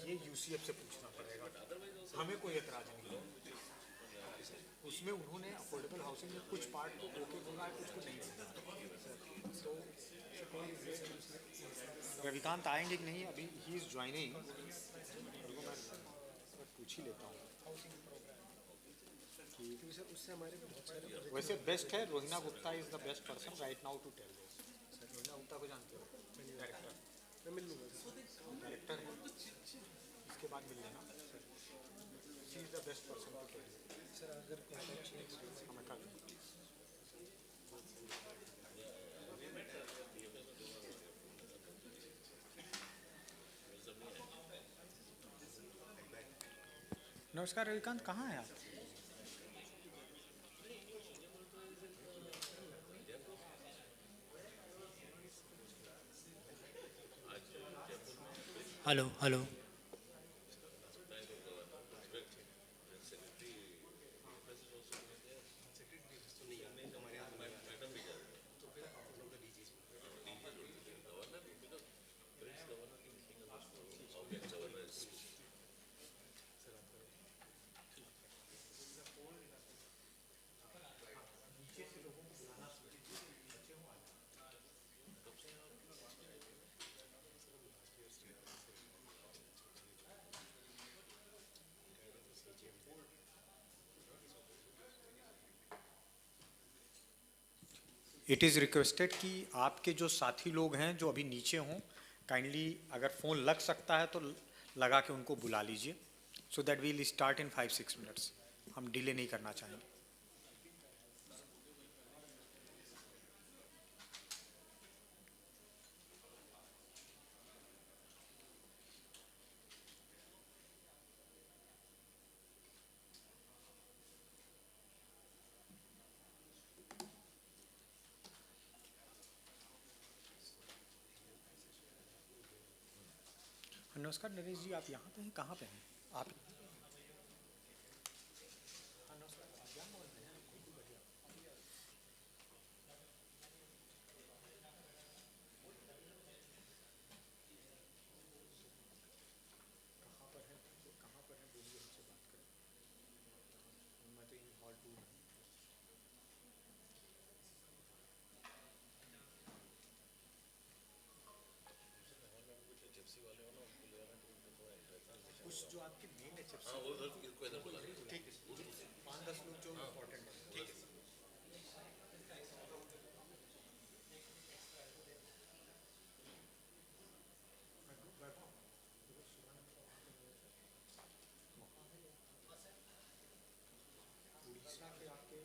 ये यूसीएफ से पूछना पड़ेगा, हमें कोई एतराज़ नहीं है। उसमें उन्होंने अफोर्डेबल हाउसिंग में कुछ पार्ट को ओके बोला है, कुछ को नहीं बोला है। तो रविकांत आएंगे कि नहीं, अभी ही इज़ ज्वाइनिंग, उनको मैं पूछ ही लेता हूँ कि उससे हमारे वैसे बेस्ट है। Rohina Gupta is the best person right now to tell this. Rohina Gupta को जानते हो, डायरेक्टर, मैं मिल लूँगा, डायरेक्टर है, इसके बाद मिल लेना। She is the best person to tell sir. अगर हमें कर दूँ। नमस्कार रविकांत, कहाँ हैं आप? Hello hello. It is requested कि आपके जो साथी लोग हैं जो अभी नीचे हों, काइंडली अगर फ़ोन लग सकता है तो लगा के उनको बुला लीजिए, so that will start in 5-6 minutes. हम डिले नहीं करना चाहेंगे। नमस्कार नरेश जी, आप यहाँ पे हैं, कहाँ पे हैं आप? कुछ जो आपके मेन एचएफसी, हाँ वो इनको इधर बुला लीजिए, ठीक है, 5-10 लोग जो इम्पोर्टेंट है, ठीक है। उड़ीसा के आपके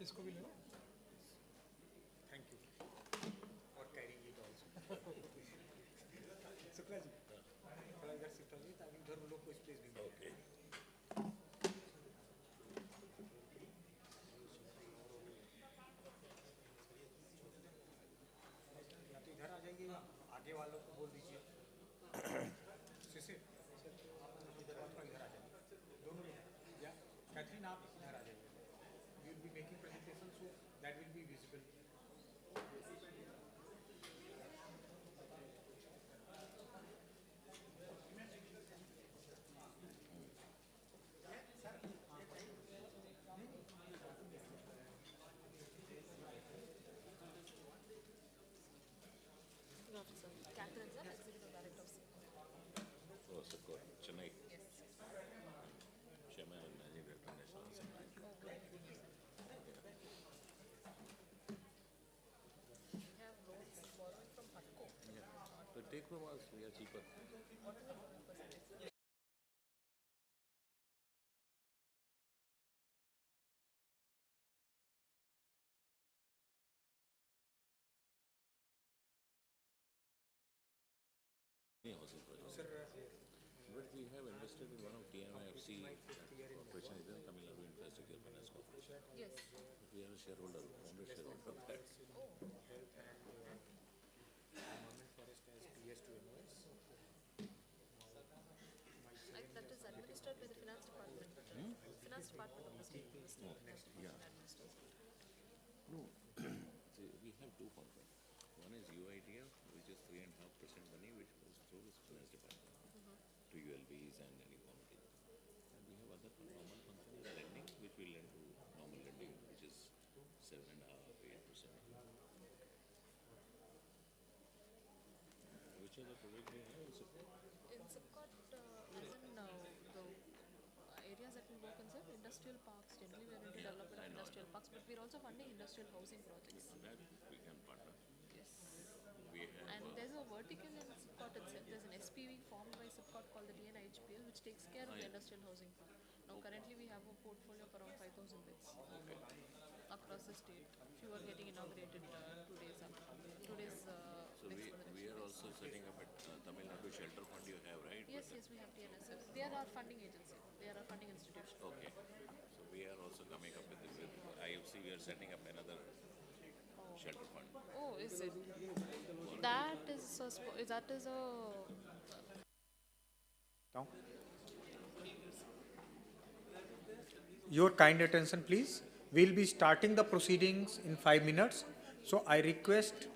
इसको भी लेना. Thank you for carrying it also. Shukla ji, थोड़ा इधर शिफ्ट हो जाइए ताकि उधर वो लोग को स्पेस भी मिले. Okay. या तो इधर आ जाइए, आगे वालों को बोल दीजिए. शिशिर, इधर आप इधर आ जाइए. दोनों लोग. या कैथरीन आप इधर आ जाइए. We will be making presentation so that will be visible. Catherine, sir, Executive Director of Oh, so good. Chennai. Chairman and Managing Director, National Housing Bank. We have loans borrowed from HUDCO. So take from us, we are cheaper. What is the loan percentage? Any housing project. Sir, But we have invested in one of PMAY-FC corporation is in Tamil Nadu Infrastructure Finance Corporation. Yes. We are a shareholder, founded shareholder of that. environment forest as PS to MOS. That is administered by the Finance Department. Finance Department of the state. Finance Yeah. Department administers. No. See, we have two contracts. One is UITF, which is 3.5% money, which goes through the finance department to ULBs and any committee. And we have other normal function is lending, which we lend to normal lending, which is 7.5%, 8%. Which are the project we have? So, In SIPCOT, as in the areas that we work in, sir, industrial parks, generally we are into development of industrial parks, but we are also funding industrial housing projects. that we can partner. Yes. We have And there's a vertical in SIPCOT itself. There's an SPV formed by SIPCOT called the DNIHPL, which takes care of the industrial housing part. Now, currently we have a portfolio of around 5,000 beds across the state. Few are getting inaugurated 2 days after. 2 days So next for the we next are 2 also setting up at Tamil Nadu Shelter Fund you have, right? Yes, yes, we have TNSF. They are our funding agency. They are our funding institution. Okay. So we are also coming up with IFC, we are setting up another shelter fund. Oh, is it? That is that is a Now, your kind attention, please. We'll be starting the proceedings in 5 minutes. So I request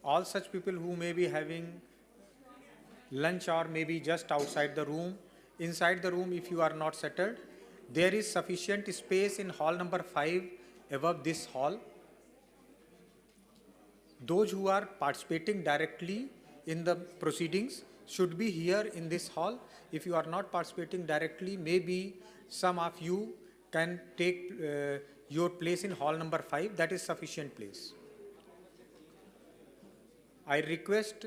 all such people who may be having lunch or maybe just outside the room, inside the room if you are not settled, there is sufficient space in hall number 5 above this hall. Those who are participating directly in the proceedings should be here in this hall. If you are not participating directly, maybe some of you can take your place in hall number 5. That is sufficient place. I request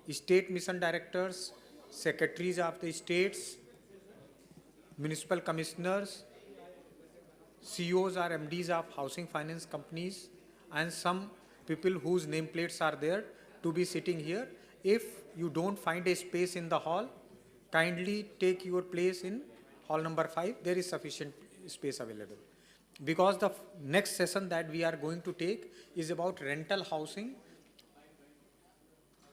state mission directors, secretaries of the states, municipal commissioners, CEOs or MDs of housing finance companies, and some people whose nameplates are there to be sitting here. If you don't find a space in the hall, kindly take your place in hall number 5. There is sufficient space available. Because the next session that we are going to take is about rental housing,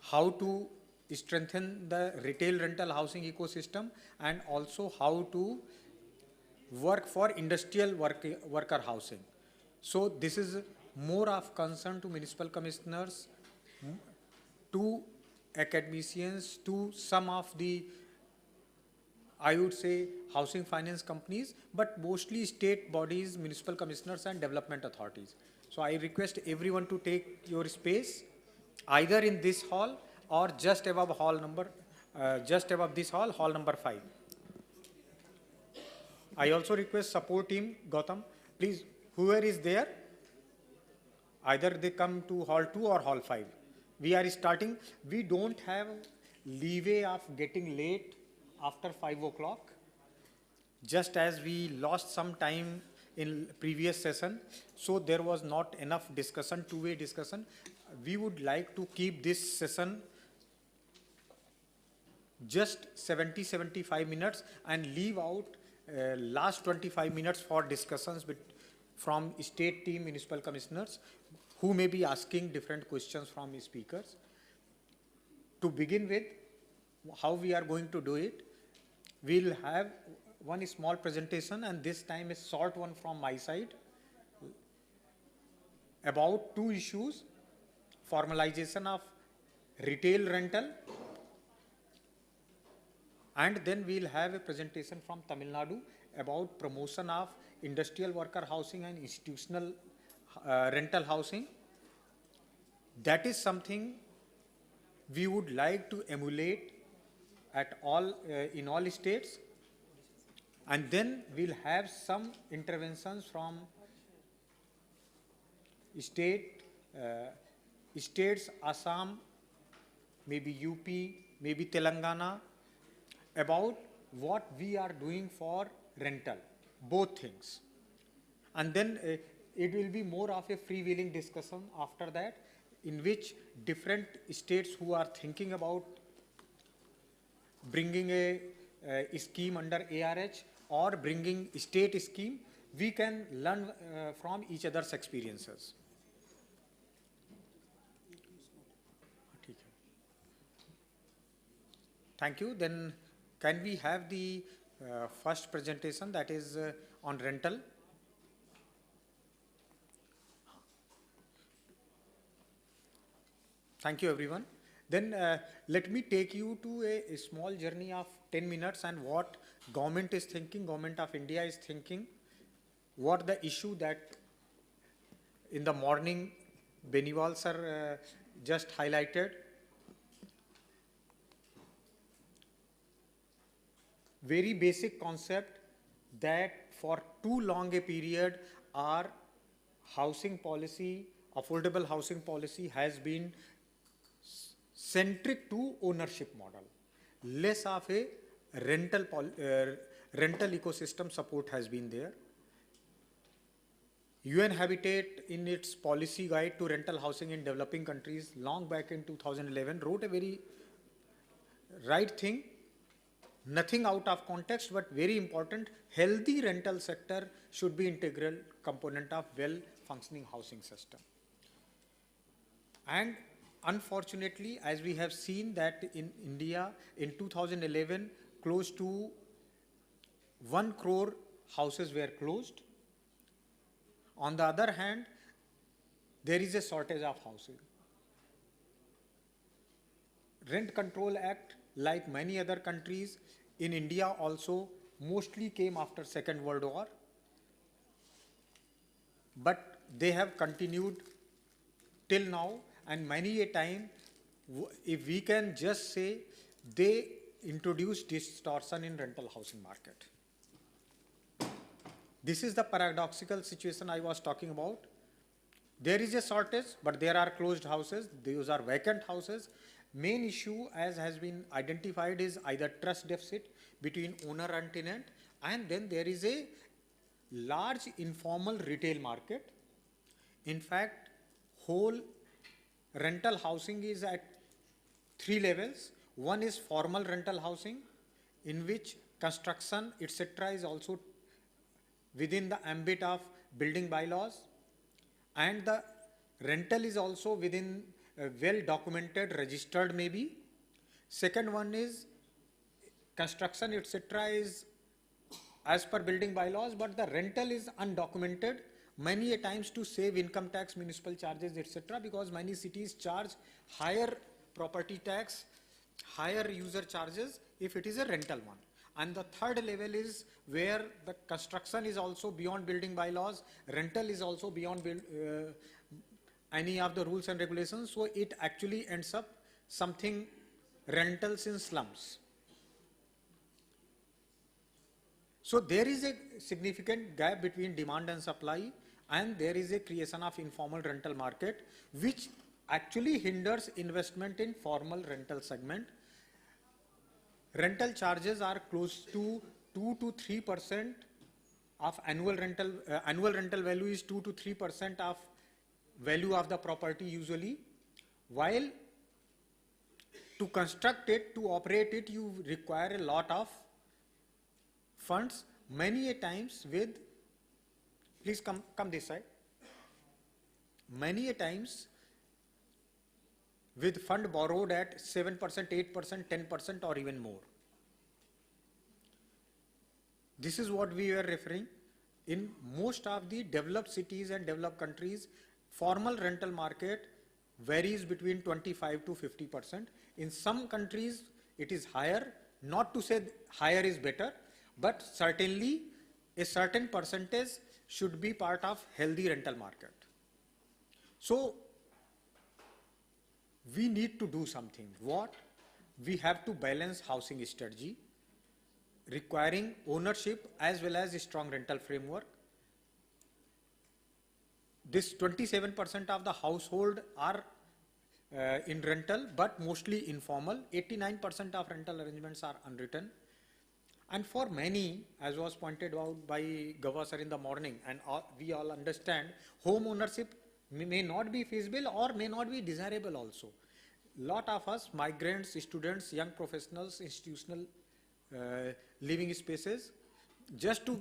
how to strengthen the retail rental housing ecosystem, and also how to work for industrial worker housing. So this is more of concern to municipal commissioners, to academicians, to some of the, I would say, housing finance companies, but mostly state bodies, municipal commissioners and development authorities. So I request everyone to take your space either in this hall or just above hall number, just above this hall, hall number 5. I also request support team, Gautam, please, whoever is there, either they come to hall 2 or hall 5. We are starting, we don't have leeway of getting late after 5 o'clock. Just as we lost some time in previous session, so there was not enough discussion, two-way discussion. We would like to keep this session just 70-75 minutes and leave out last 25 minutes for discussions from state team municipal commissioners who may be asking different questions from speakers. To begin with, how we are going to do it, we'll have one small presentation, and this time a short one from my side about two issues: formalization of retail rental, and then we'll have a presentation from Tamil Nadu about promotion of industrial worker housing and institutional rental housing. That is something we would like to emulate at all in all states, and then we'll have some interventions from states, Assam, maybe UP, maybe Telangana, about what we are doing for rental, both things. And then it will be more of a freewheeling discussion after that, in which different states who are thinking about bringing a scheme under ARH or bringing state scheme, we can learn from each other's experiences. Thank you. Then can we have the first presentation, that is on rental? Thank you, everyone. Then let me take you to a small journey of 10 minutes and what government is thinking, government of India is thinking, what the issue that in the morning Beniwal sir just highlighted. Very basic concept that for too long a period our housing policy, affordable housing policy has been centric to ownership model. Less of a rental ecosystem support has been there. UN Habitat in its policy guide to rental housing in developing countries long back in 2011 wrote a very right thing. Nothing out of context, but very important. Healthy rental sector should be integral component of well-functioning housing system. And unfortunately, as we have seen that in India in 2011, close to 1 crore houses were closed. On the other hand, there is a shortage of housing. Rent Control Act, like many other countries, in India also mostly came after Second World War, but they have continued till now, and many a time, if we can just say, they introduced distortion in rental housing market. This is the paradoxical situation I was talking about. There is a shortage, but there are closed houses. Those are vacant houses. Main issue, as has been identified, is either trust deficit between owner and tenant, and then there is a large informal retail market. In fact, whole rental housing is at 3 levels. One is formal rental housing, in which construction, etc. is also within the ambit of building bylaws, and the rental is also within well documented, registered maybe. Second one is construction, etc. is as per building bylaws, but the rental is undocumented, many a times to save income tax, municipal charges, etc. because many cities charge higher property tax, higher user charges if it is a rental one. And the third level is where the construction is also beyond building bylaws, rental is also beyond any of the rules and regulations, so it actually ends up something rentals in slums. So there is a significant gap between demand and supply, and there is a creation of informal rental market, which actually hinders investment in formal rental segment. Rental charges are close to 2 to 3% of annual rental value is 2 to 3% of value of the property usually, while to construct it, to operate it, you require a lot of funds, many a times with, please come this side, many a times with fund borrowed at 7%, 8%, 10% or even more. This is what we were referring. In most of the developed cities and developed countries, formal rental market varies between 25 to 50%. In some countries, it is higher. Not to say higher is better, but certainly a certain percentage should be part of healthy rental market. So we need to do something. What? We have to balance housing strategy, requiring ownership as well as a strong rental framework. This 27% of the household are in rental, but mostly informal. 89% of rental arrangements are unwritten. And for many, as was pointed out by Gava sir in the morning, and we all understand, home ownership may not be feasible or may not be desirable also. Lot of us, migrants, students, young professionals, institutional living spaces. Just to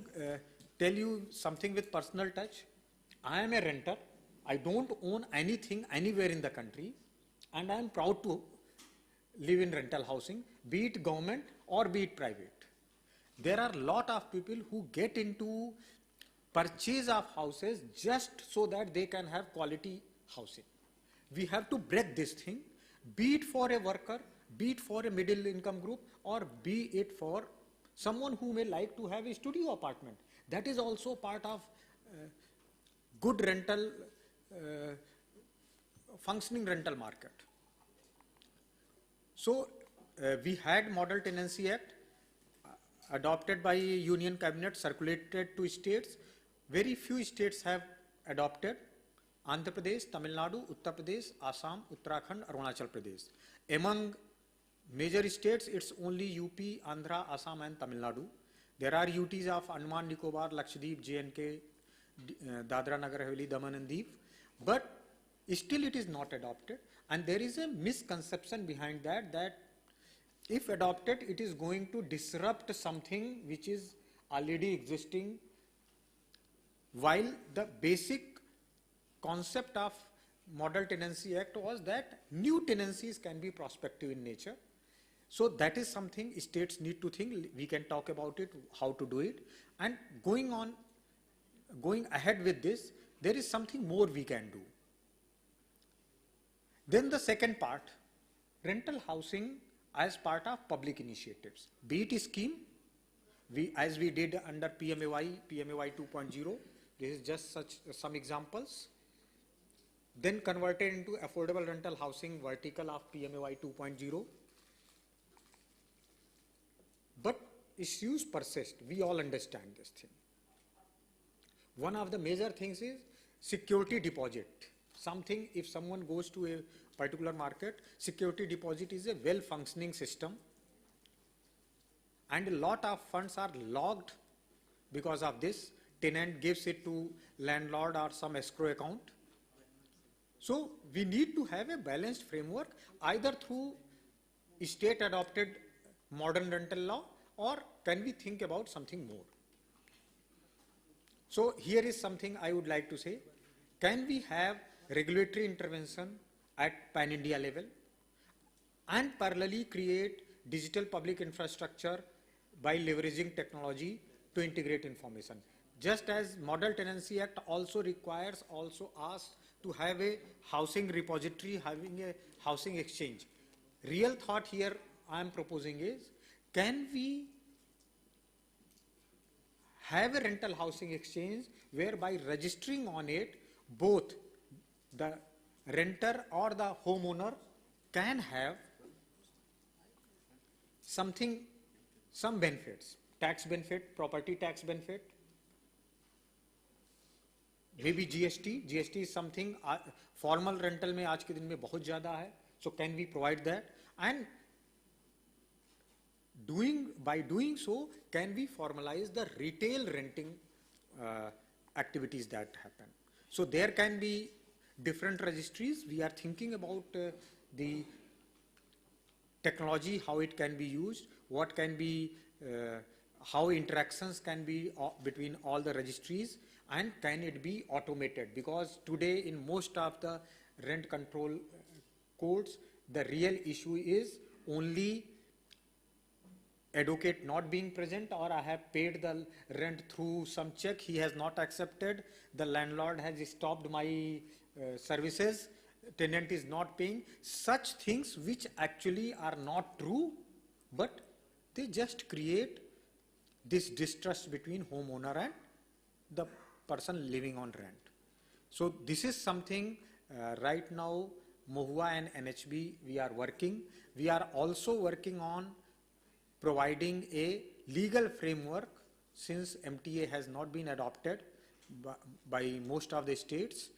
tell you something with personal touch, I am a renter. I don't own anything anywhere in the country, and I am proud to live in rental housing, be it government or be it private. There are a lot of people who get into purchase of houses just so that they can have quality housing. We have to break this thing, be it for a worker, be it for a middle income group, or be it for someone who may like to have a studio apartment. That is also part of good rental, functioning rental market. So we had Model Tenancy Act adopted by Union Cabinet, circulated to states. Very few states have adopted. Andhra Pradesh, Tamil Nadu, Uttar Pradesh, Assam, Uttarakhand, Arunachal Pradesh. Among major states, it's only UP, Andhra, Assam and Tamil Nadu. There are UTs of Andaman, Nicobar, Lakshadweep, J&K, Dadra, Nagar Haveli, Daman and Diu, but still it is not adopted. And there is a misconception behind that, that if adopted, it is going to disrupt something which is already existing, while the basic concept of Model Tenancy Act was that new tenancies can be prospective in nature. So that is something states need to think. We can talk about it, how to do it. And going ahead with this, there is something more we can do. Then the second part, rental housing as part of public initiatives. Be it a scheme, as we did under PMAY 2.0, this is just some examples. Then converted into affordable rental housing vertical of PMAY 2.0. But issues persist. We all understand this thing. One of the major things is security deposit. Something, if someone goes to a particular market, security deposit is a well-functioning system. And a lot of funds are logged because of this. Tenant gives it to landlord or some escrow account. So we need to have a balanced framework, either through state adopted modern rental law, or can we think about something more? So here is something I would like to say. Can we have regulatory intervention at pan-India level and parallelly create digital public infrastructure by leveraging technology to integrate information? Just as Model Tenancy Act also requires, also asks to have a housing repository, having a housing exchange. Real thought here I am proposing is, can we have a rental housing exchange whereby registering on it, both the renter or the homeowner can have something, some benefits, tax benefit, property tax benefit, maybe GST. GST is something formal rental में आज के दिन में बहुत ज़्यादा है. So can we provide that? And by doing so, can we formalize the retail renting activities that happen. So there can be different registries. We are thinking about the technology, how it can be used, what can be, how interactions can be between all the registries, and can it be automated? Because today in most of the rent control codes, the real issue is only advocate not being present, or I have paid the rent through some check, he has not accepted, the landlord has stopped my services, tenant is not paying. Such things which actually are not true, but they just create this distrust between homeowner and the person living on rent. So this is something right now MOHUA and NHB we are working. We are also working on providing a legal framework, since MTA has not been adopted by most of the states.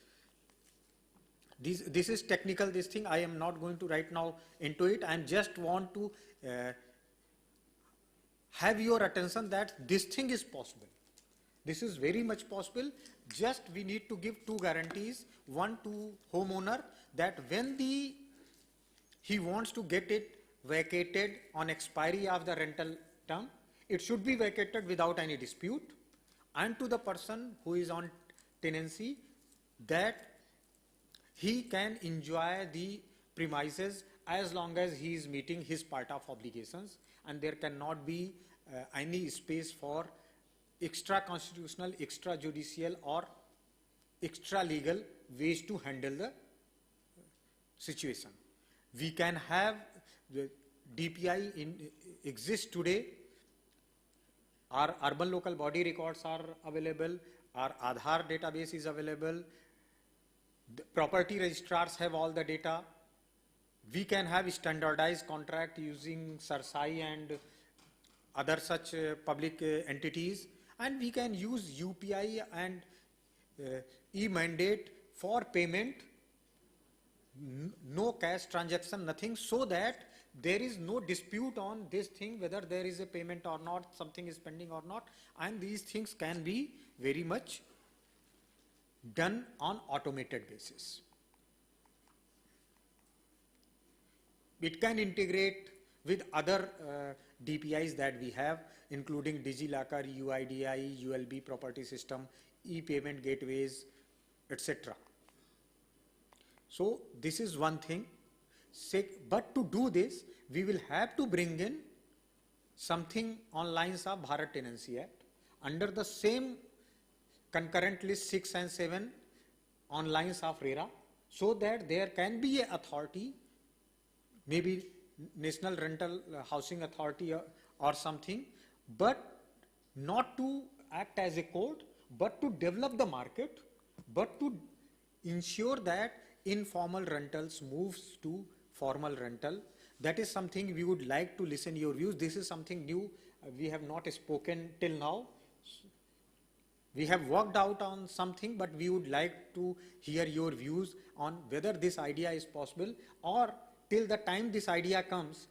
This is technical, this thing. I am not going to right now into it. I just want to have your attention that this thing is possible. This is very much possible. Just we need to give two guarantees. One to homeowner, that when he wants to get it vacated on expiry of the rental term, it should be vacated without any dispute. And to the person who is on tenancy, that he can enjoy the premises as long as he is meeting his part of obligations, and there cannot be any space for extra constitutional, extra judicial or extra legal ways to handle the situation. We can have the DPI exists today. Our urban local body records are available. Our Aadhaar database is available. The property registrars have all the data. We can have standardized contract using SARSAI and other such public entities, and we can use UPI and e-mandate for payment, no cash transaction, nothing, so that there is no dispute on this thing, whether there is a payment or not, something is pending or not, and these things can be very much done on automated basis. It can integrate with other DPIs that we have, including DigiLocker, UIDI, ULB property system, e-payment gateways, etc. So this is one thing. But to do this, we will have to bring in something on lines of Bharat Tenancy Act under the same concurrent list 6 and 7 on lines of RERA, so that there can be an authority, maybe National Rental Housing Authority or something, but not to act as a court, but to develop the market, but to ensure that informal rentals moves to formal rental. That is something we would like to listen your views. This is something new. We have not spoken till now. We have worked out on something, but we would like to hear your views on whether this idea is possible, or till the time this idea comes,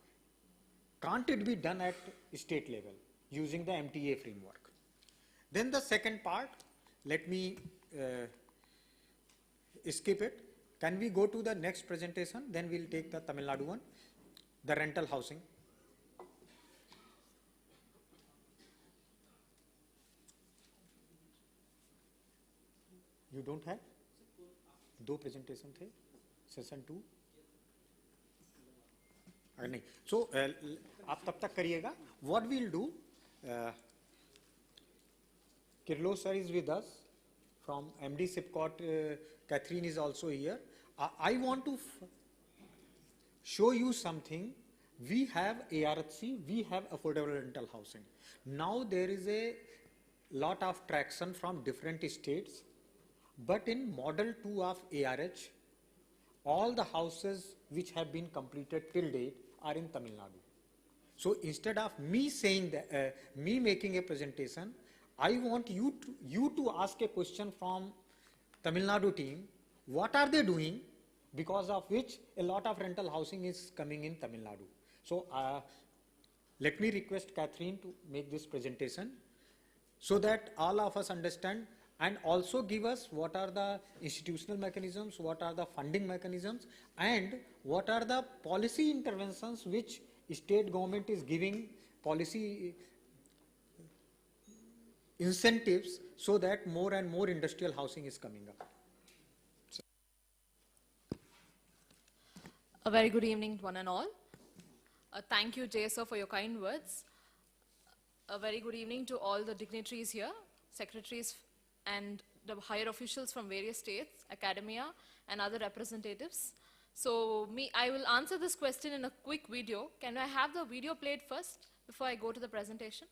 can't it be done at state level using the MTA framework? Then the second part, let me skip it. Can we go to the next presentation? Then we'll take the Tamil Nadu one, the rental housing. You don't have? दो presentation थे, session 2. अगर नहीं, so आप तब तक करिएगा. What we'll do? Kirlo sir is with us from MD Sipcot. Catherine is also here. I want to show you something. We have ARHC, we have affordable rental housing. Now there is a lot of traction from different states, but in model 2 of ARH, all the houses which have been completed till date are in Tamil Nadu. So instead of me saying that, me making a presentation, I want you to ask a question from Tamil Nadu team, what are they doing, because of which a lot of rental housing is coming in Tamil Nadu. So let me request Catherine to make this presentation. so that all of us understand, and also give us what are the institutional mechanisms, what are the funding mechanisms, and what are the policy interventions which state government is giving, policy incentives, so that more and more industrial housing is coming up. A very good evening to one and all. Thank you, Jay sir, for your kind words. A very good evening to all the dignitaries here, secretaries and the higher officials from various states, academia and other representatives. So I will answer this question in a quick video. Can I have the video played first before I go to the presentation?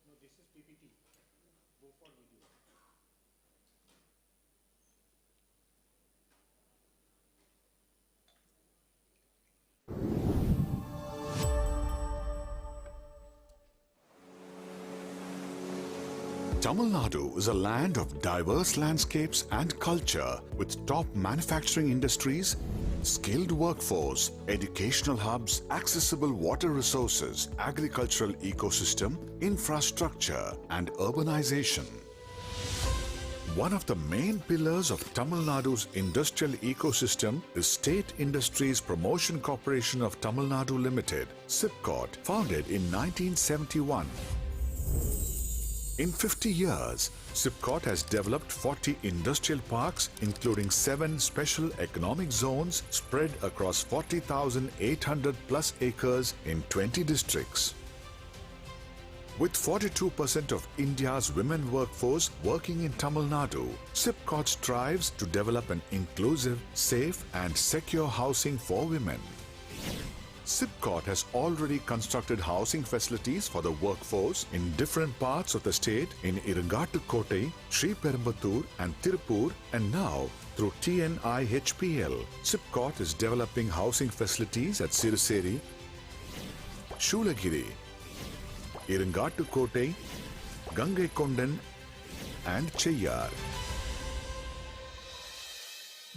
No, this is PPT. Go for video. Tamil Nadu is a land of diverse landscapes and culture with top manufacturing industries, skilled workforce, educational hubs, accessible water resources, agricultural ecosystem, infrastructure, and urbanization. One of the main pillars of Tamil Nadu's industrial ecosystem is State Industries Promotion Corporation of Tamil Nadu Limited, SIPCOT, founded in 1971. In 50 years, SIPCOT has developed 40 industrial parks, including 7 special economic zones spread across 40,800 plus acres in 20 districts. With 42% of India's women workforce working in Tamil Nadu, SIPCOT strives to develop an inclusive, safe and secure housing for women. SIPCOT has already constructed housing facilities for the workforce in different parts of the state in Irangattukottai, Sriperumbudur and Tirupur, and now through TNIHPL, SIPCOT is developing housing facilities at Siruseri, Shoolagiri, Irangattukottai, Gangaikondan and Cheyyar.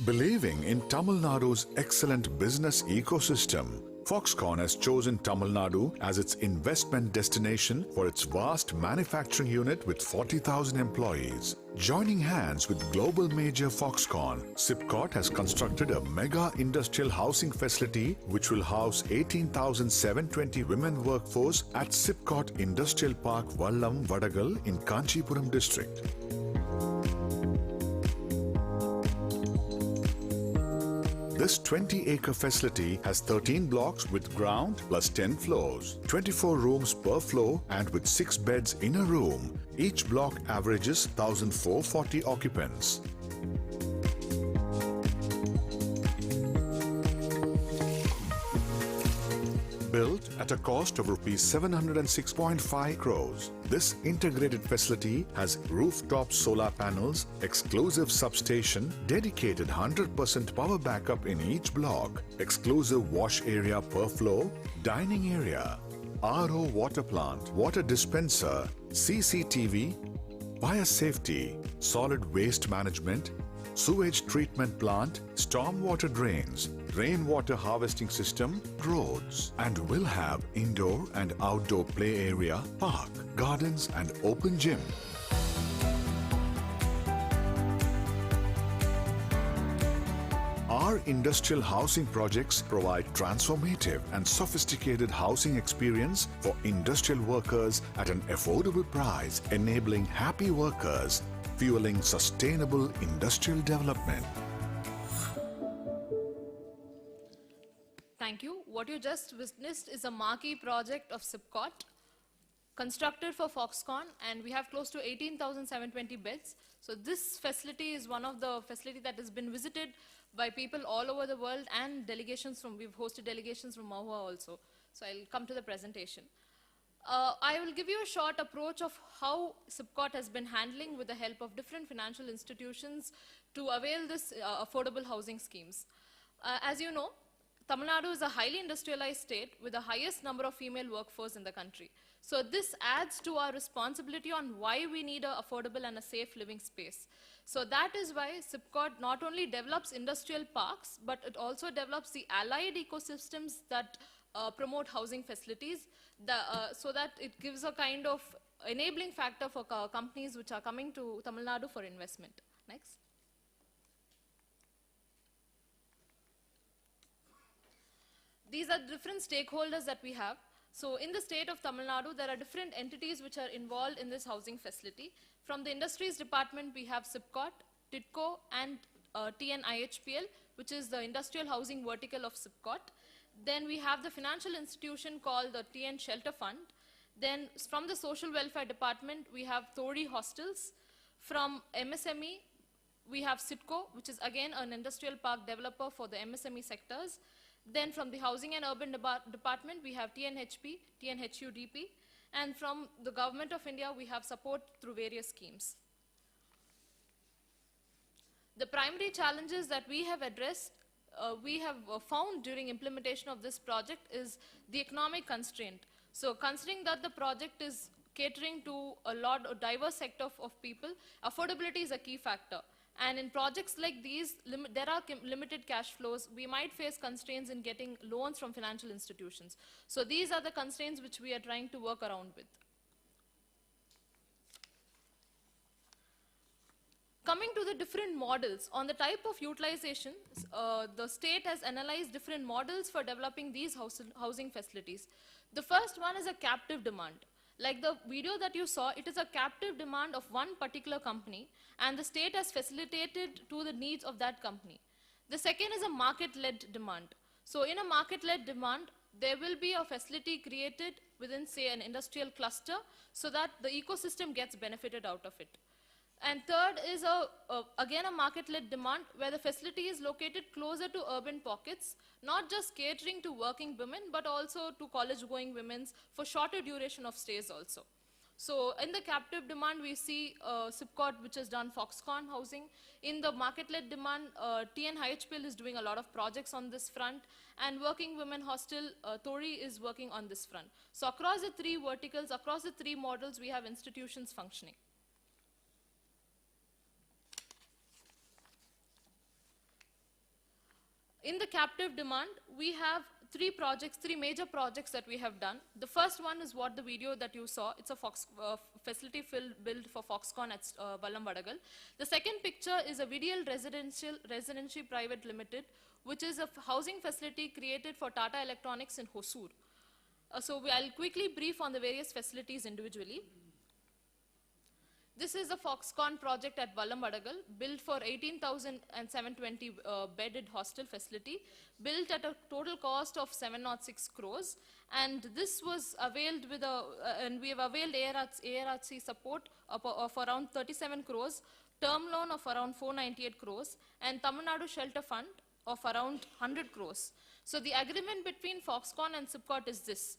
Believing in Tamil Nadu's excellent business ecosystem, Foxconn has chosen Tamil Nadu as its investment destination for its vast manufacturing unit with 40,000 employees. Joining hands with global major Foxconn, SIPCOT has constructed a mega industrial housing facility which will house 18,720 women workforce at SIPCOT Industrial Park Vallam Vadagal in Kanchipuram district. This 20-acre facility has 13 blocks with ground plus 10 floors, 24 rooms per floor and with 6 beds in a room. Each block averages 1,440 occupants. Built at a cost of Rs 706.5 crores, this integrated facility has rooftop solar panels, exclusive substation, dedicated 100% power backup in each block, exclusive wash area per floor, dining area, RO water plant, water dispenser, CCTV, fire safety, solid waste management, sewage treatment plant, stormwater drains, rainwater harvesting system, roads, and will have indoor and outdoor play area, park, gardens and open gym. Our industrial housing projects provide transformative and sophisticated housing experience for industrial workers at an affordable price, enabling happy workers, fueling sustainable industrial development. Thank you. What you just witnessed is a marquee project of SIPCOT, constructed for Foxconn, and we have close to 18,720 beds. So this facility is one of the facilities that has been visited by people all over the world, and delegations from, we've hosted delegations from Mahua also. So I'll come to the presentation. I will give you a short approach of how SIPCOT has been handling with the help of different financial institutions to avail this affordable housing schemes. As you know, Tamil Nadu is a highly industrialized state with the highest number of female workforce in the country. So this adds to our responsibility on why we need an affordable and a safe living space. So that is why SIPCOT not only develops industrial parks, but it also develops the allied ecosystems that promote housing facilities, so that it gives a kind of enabling factor for companies which are coming to Tamil Nadu for investment. Next. These are different stakeholders that we have. So in the state of Tamil Nadu, there are different entities which are involved in this housing facility. From the industries department, we have SIPCOT, TIDCO, and TNIHPL, which is the industrial housing vertical of SIPCOT. Then we have the financial institution called the TN Shelter Fund. Then from the social welfare department, we have Tori Hostels. From MSME, we have SITCO, which is again an industrial park developer for the MSME sectors. Then from the Housing and Urban Department, we have TNHP, TNHUDP, and from the Government of India, we have support through various schemes. The primary challenges that we have addressed, we have found during implementation of this project is the economic constraint. So considering that the project is catering to a diverse sector of people, affordability is a key factor. And in projects like these, there are limited cash flows. We might face constraints in getting loans from financial institutions. So these are the constraints which we are trying to work around with. Coming to the different models, on the type of utilization, the state has analyzed different models for developing these housing facilities. The first one is a captive demand. Like the video that you saw, it is a captive demand of one particular company, and the state has facilitated to the needs of that company. The second is a market-led demand. So in a market-led demand, there will be a facility created within, say, an industrial cluster so that the ecosystem gets benefited out of it. And third is again a market-led demand where the facility is located closer to urban pockets, not just catering to working women, but also to college-going women for shorter duration of stays also. So in the captive demand, we see SIPCOT, which has done Foxconn housing. In the market-led demand, TNIHPL is doing a lot of projects on this front, and Working Women Hostel, Tori is working on this front. So across the three verticals, across the three models, we have institutions functioning. In the captive demand, we have three major projects that we have done. The first one is what the video that you saw. It's a facility built for Foxconn at Vallam-Vadagal. The second picture is a Vidial Residential Private Limited, which is a housing facility created for Tata Electronics in Hosur. I'll quickly brief on the various facilities individually. This is a Foxconn project at Vallam-Vadagal, built for 18,720 bedded hostel facility, built at a total cost of 706 crores. And this was availed with and we have availed ARRC support of around 37 crores, term loan of around 498 crores, and Tamil Nadu Shelter Fund of around 100 crores. So the agreement between Foxconn and SIPCOT is this.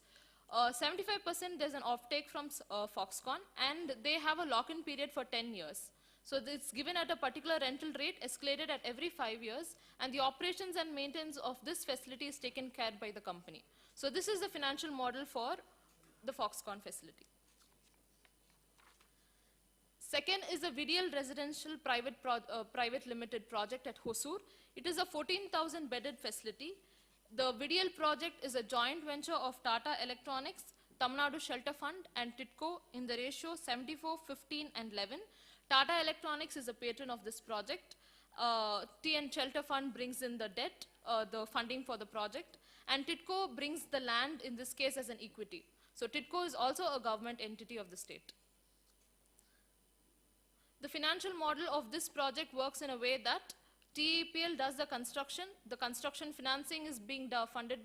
75% there's an offtake from Foxconn, and they have a lock-in period for 10 years. So it's given at a particular rental rate, escalated at every 5 years, and the operations and maintenance of this facility is taken care by the company. So this is the financial model for the Foxconn facility. Second is a Vidial Residential Private Limited project at Hosur. It is a 14,000 bedded facility. The Vidial project is a joint venture of Tata Electronics, Tamil Nadu Shelter Fund, and TIDCO in the ratio 74, 15, and 11. Tata Electronics is a patron of this project. TN Shelter Fund brings in the debt, the funding for the project, and TIDCO brings the land, in this case, as an equity. So TIDCO is also a government entity of the state. The financial model of this project works in a way that TEPL does the construction financing is being funded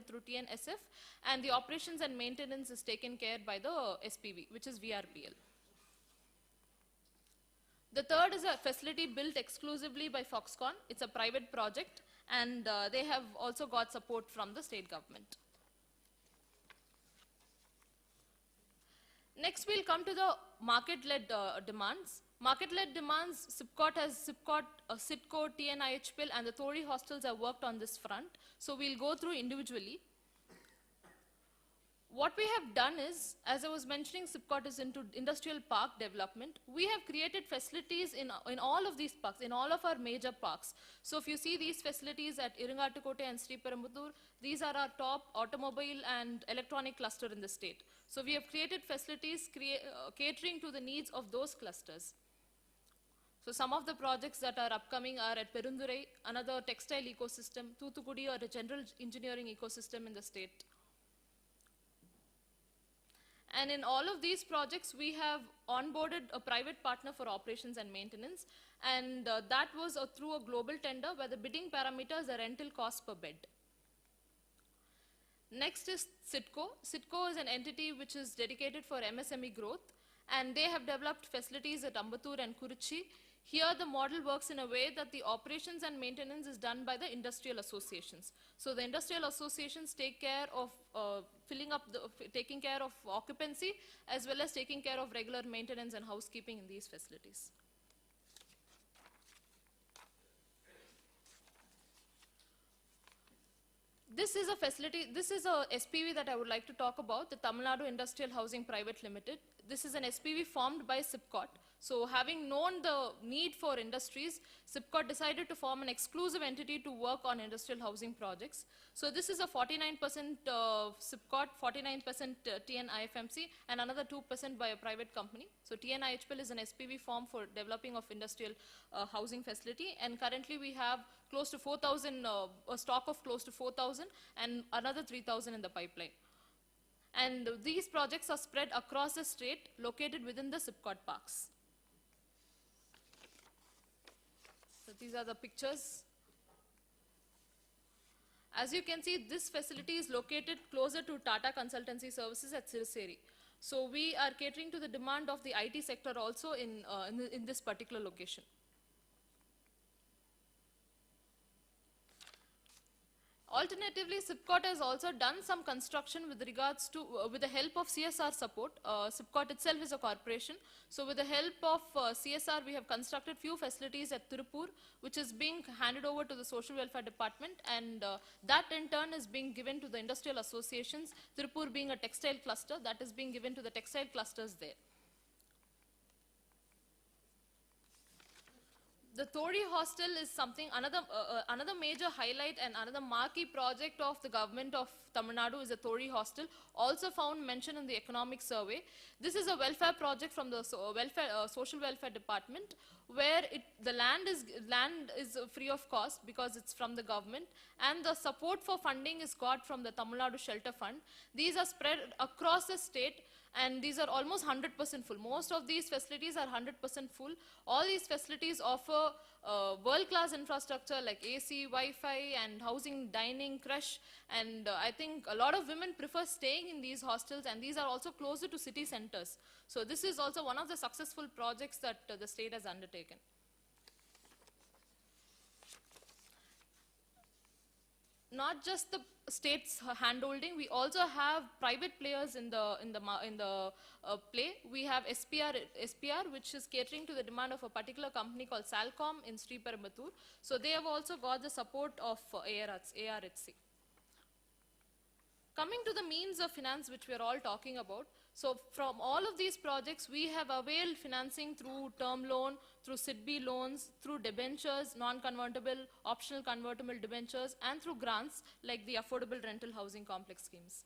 through TNSF, and the operations and maintenance is taken care by the SPV, which is VRPL. The third is a facility built exclusively by Foxconn. It's a private project, and they have also got support from the state government. Next, we'll come to the market-led demands. Market-led demands, SITCO, TNIHPL, and the Tori hostels have worked on this front. So we'll go through individually. What we have done is, as I was mentioning, SIPCOT is into industrial park development. We have created facilities in all of these parks, in all of our major parks. So if you see these facilities at Iringattukottai and Sri Perambudur, these are our top automobile and electronic cluster in the state. So we have created facilities catering to the needs of those clusters. So some of the projects that are upcoming are at Perundurai, another textile ecosystem, Thoothukudi, or a general engineering ecosystem in the state. And in all of these projects, we have onboarded a private partner for operations and maintenance, and that was through a global tender where the bidding parameter is the rental cost per bed. Next is SITCO. SITCO is an entity which is dedicated for MSME growth, and they have developed facilities at Ambattur and Kurichi. Here the model works in a way that the operations and maintenance is done by the industrial associations. So the industrial associations take care of taking care of occupancy, as well as taking care of regular maintenance and housekeeping in these facilities. This is a facility, this is a SPV that I would like to talk about, the Tamil Nadu Industrial Housing Private Limited. This is an SPV formed by SIPCOT. So having known the need for industries, SIPCOT decided to form an exclusive entity to work on industrial housing projects. So this is a 49% SIPCOT, 49% TNIFMC, and another 2% by a private company. So TNIHPL is an SPV formed for developing of industrial housing facility, and currently we have close to 4,000, a stock of close to 4,000, and another 3,000 in the pipeline. And these projects are spread across the state, located within the SIPCOT parks. So these are the pictures. As you can see, this facility is located closer to Tata Consultancy Services at Siriseri. So we are catering to the demand of the IT sector also in this particular location. Alternatively, SIPCOT has also done some construction with regards to, with the help of CSR support. SIPCOT itself is a corporation. So with the help of CSR, we have constructed few facilities at Tirupur, which is being handed over to the Social Welfare Department, and that in turn is being given to the industrial associations. Tirupur being a textile cluster, that is being given to the textile clusters there. The Tori hostel is something, another major highlight and another marquee project of the government of Tamil Nadu is the Tori hostel, also found mention in the economic survey. This is a welfare project from the Social Welfare Department, where the land is free of cost because it's from the government, and the support for funding is got from the Tamil Nadu Shelter Fund. These are spread across the state, and these are almost 100% full. Most of these facilities are 100% full. All these facilities offer world-class infrastructure like AC, Wi-Fi, and housing, dining, crush, and I think a lot of women prefer staying in these hostels, and these are also closer to city centers. So this is also one of the successful projects that the state has undertaken. Not just the state's handholding, we also have private players in the play. We have SPR, which is catering to the demand of a particular company called Salcom in Sri Perambudur. So they have also got the support of ARHC. Coming to the means of finance which we are all talking about, so from all of these projects, we have availed financing through term loan, through SIDBI loans, through debentures, non-convertible, optional convertible debentures, and through grants like the Affordable Rental Housing Complex schemes.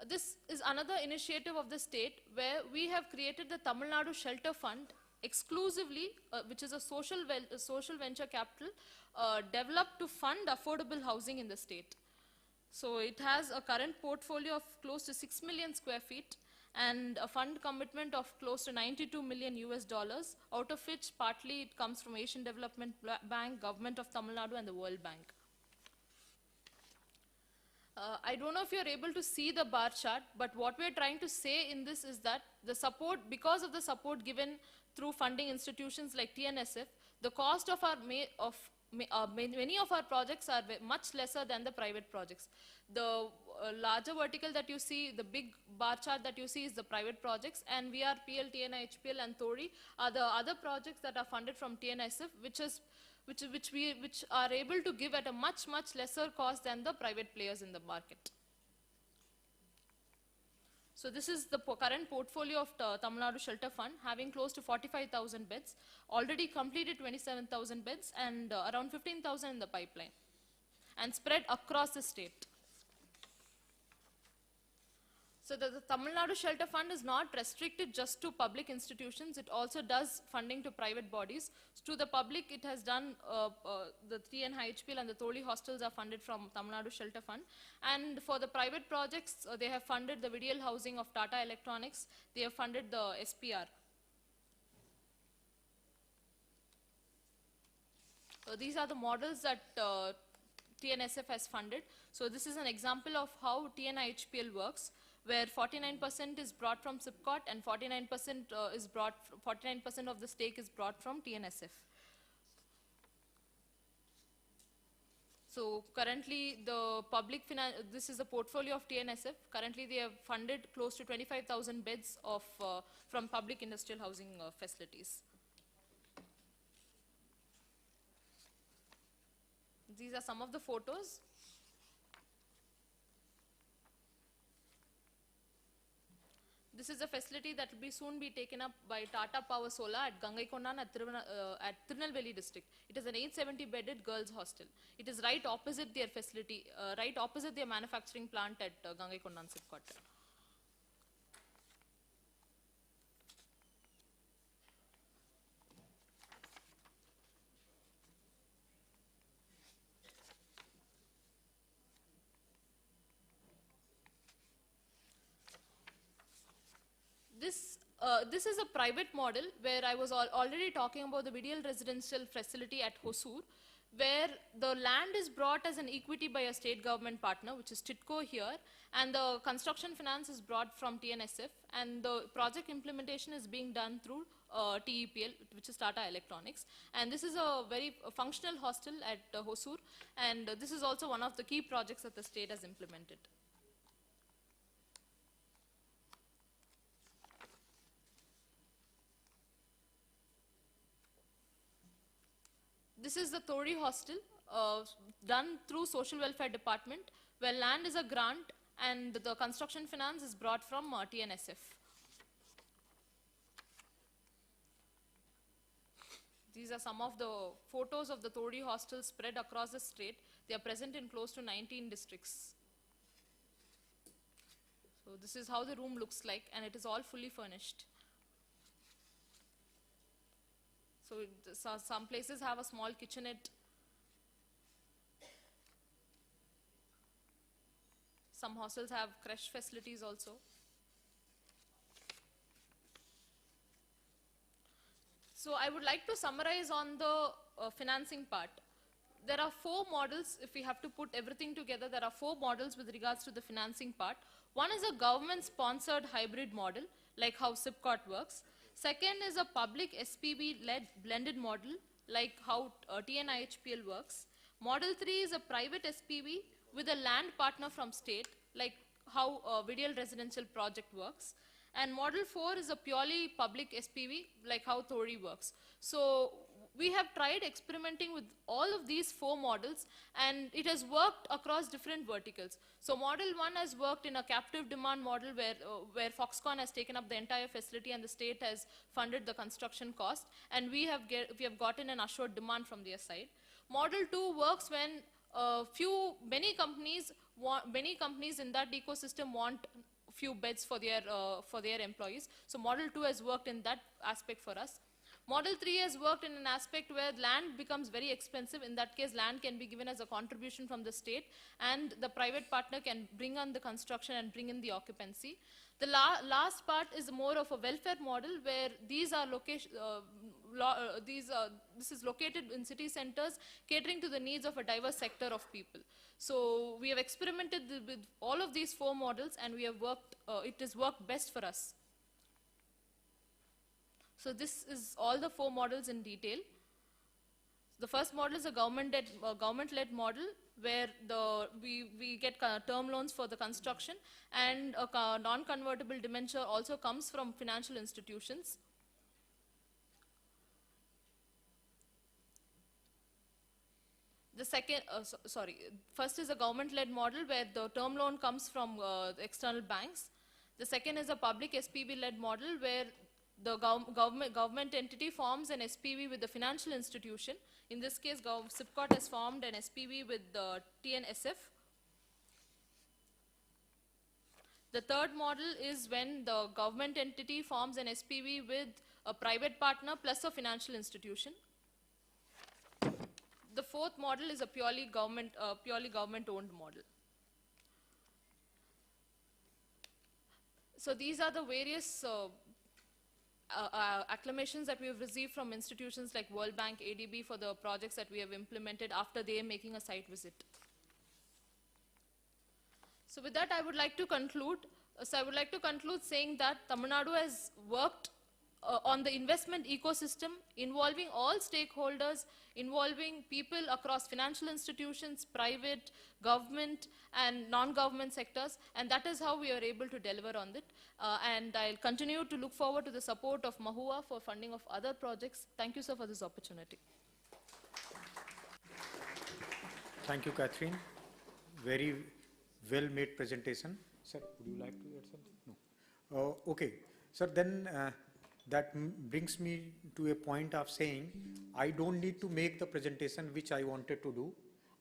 This is another initiative of the state where we have created the Tamil Nadu Shelter Fund exclusively, which is a social venture capital developed to fund affordable housing in the state. So it has a current portfolio of close to 6 million square feet and a fund commitment of close to 92 million US dollars, out of which partly it comes from Asian Development Bank, Government of Tamil Nadu, and the World Bank. I don't know if you're able to see the bar chart, but what we're trying to say in this is that the support, because of the support given through funding institutions like TNSF, the cost of many of our projects are much lesser than the private projects. The larger vertical that you see, the big bar chart that you see is the private projects, and VRPL, TNI, HPL and TORI are the other projects that are funded from TNSF, which are able to give at a much lesser cost than the private players in the market. So this is the current portfolio of Tamil Nadu Shelter Fund, having close to 45,000 beds, already completed 27,000 beds, and around 15,000 in the pipeline, and spread across the state. So the Tamil Nadu Shelter Fund is not restricted just to public institutions. It also does funding to private bodies. To the public, it has done, the 3 and HPL and the Toli hostels are funded from Tamil Nadu Shelter Fund. And for the private projects, they have funded the Vidial housing of Tata Electronics. They have funded the SPR. These are the models that TNSF has funded. So this is an example of how TNI HPL works, where 49% is brought from SIPCOT and 49% of the stake is brought from TNSF. So currently the public finance, this is a portfolio of TNSF. Currently they have funded close to 25,000 beds of, from public industrial housing facilities. These are some of the photos. This is a facility that will soon be taken up by Tata Power Solar at Gangaikondan at Tirunelveli district. It is an 870-bedded girls' hostel. It is right opposite their facility, right opposite their manufacturing plant at Gangaikondan SIPCOT. This is a private model where I was already talking about the Vidial residential facility at Hosur, where the land is brought as an equity by a state government partner, which is TITCO here, and the construction finance is brought from TNSF, and the project implementation is being done through TEPL, which is Tata Electronics. And this is a very functional hostel at Hosur, and this is also one of the key projects that the state has implemented. This is the Tori hostel, done through Social Welfare Department, where land is a grant and the construction finance is brought from TNSF. These are some of the photos of the Tori hostels spread across the state. They are present in close to 19 districts. So this is how the room looks like, and it is all fully furnished. So some places have a small kitchenette. Some hostels have creche facilities also. So I would like to summarize on the financing part. There are 4 models. If we have to put everything together, there are 4 models with regards to the financing part. One is a government-sponsored hybrid model, like how SIPCOT works. Second is a public SPV-led blended model, like how TNI HPL works. Model 3 is a private SPV with a land partner from state, like how Vidial residential project works. And model 4 is a purely public SPV, like how Tori works. So we have tried experimenting with all of these 4 models, and it has worked across different verticals. So model 1 has worked in a captive demand model where Foxconn has taken up the entire facility and the state has funded the construction cost, and we have gotten an assured demand from their side. Model 2 works when many companies in that ecosystem want few beds for their employees. So model 2 has worked in that aspect for us. Model 3 has worked in an aspect where land becomes very expensive. In that case, land can be given as a contribution from the state, and the private partner can bring on the construction and bring in the occupancy. The last part is more of a welfare model, where these are this is located in city centers, catering to the needs of a diverse sector of people. So we have experimented with all of these 4 models, and we have worked. It has worked best for us. So this is all the 4 models in detail. The first model is a government-led model where we get term loans for the construction, and a non-convertible debenture also comes from financial institutions. The second, first is a government-led model where the term loan comes from the external banks. The second is a public SPV-led model where the government entity forms an SPV with the financial institution. In this case, SIPCOT has formed an SPV with the TNSF. The third model is when the government entity forms an SPV with a private partner plus a financial institution. The fourth model is a purely government-owned model. So these are the various acclamations that we have received from institutions like World Bank, ADB for the projects that we have implemented after they are making a site visit. So with that, I would like to conclude. Saying that Tamil Nadu has worked on the investment ecosystem involving all stakeholders, involving people across financial institutions, private, government, and non-government sectors, and that is how we are able to deliver on it. And I'll continue to look forward to the support of Mahua for funding of other projects. Thank you, sir, for this opportunity. Thank you, Catherine. Very well-made presentation. Sir, would you like to add something? No. Okay. Sir, then that brings me to a point of saying I don't need to make the presentation which I wanted to do.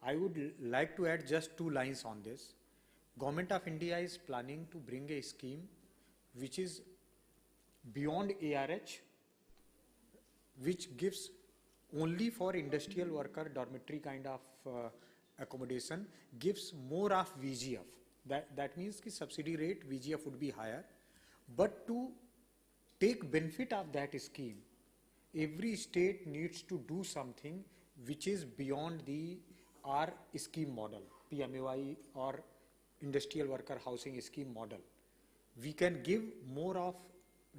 I would like to add just 2 lines on this. Government of India is planning to bring a scheme which is beyond ARH, which gives only for industrial worker dormitory kind of accommodation, gives more of VGF. That means the subsidy rate VGF would be higher. But to take benefit of that scheme, every state needs to do something which is beyond our scheme model, PMAY or industrial worker housing scheme model. We can give more of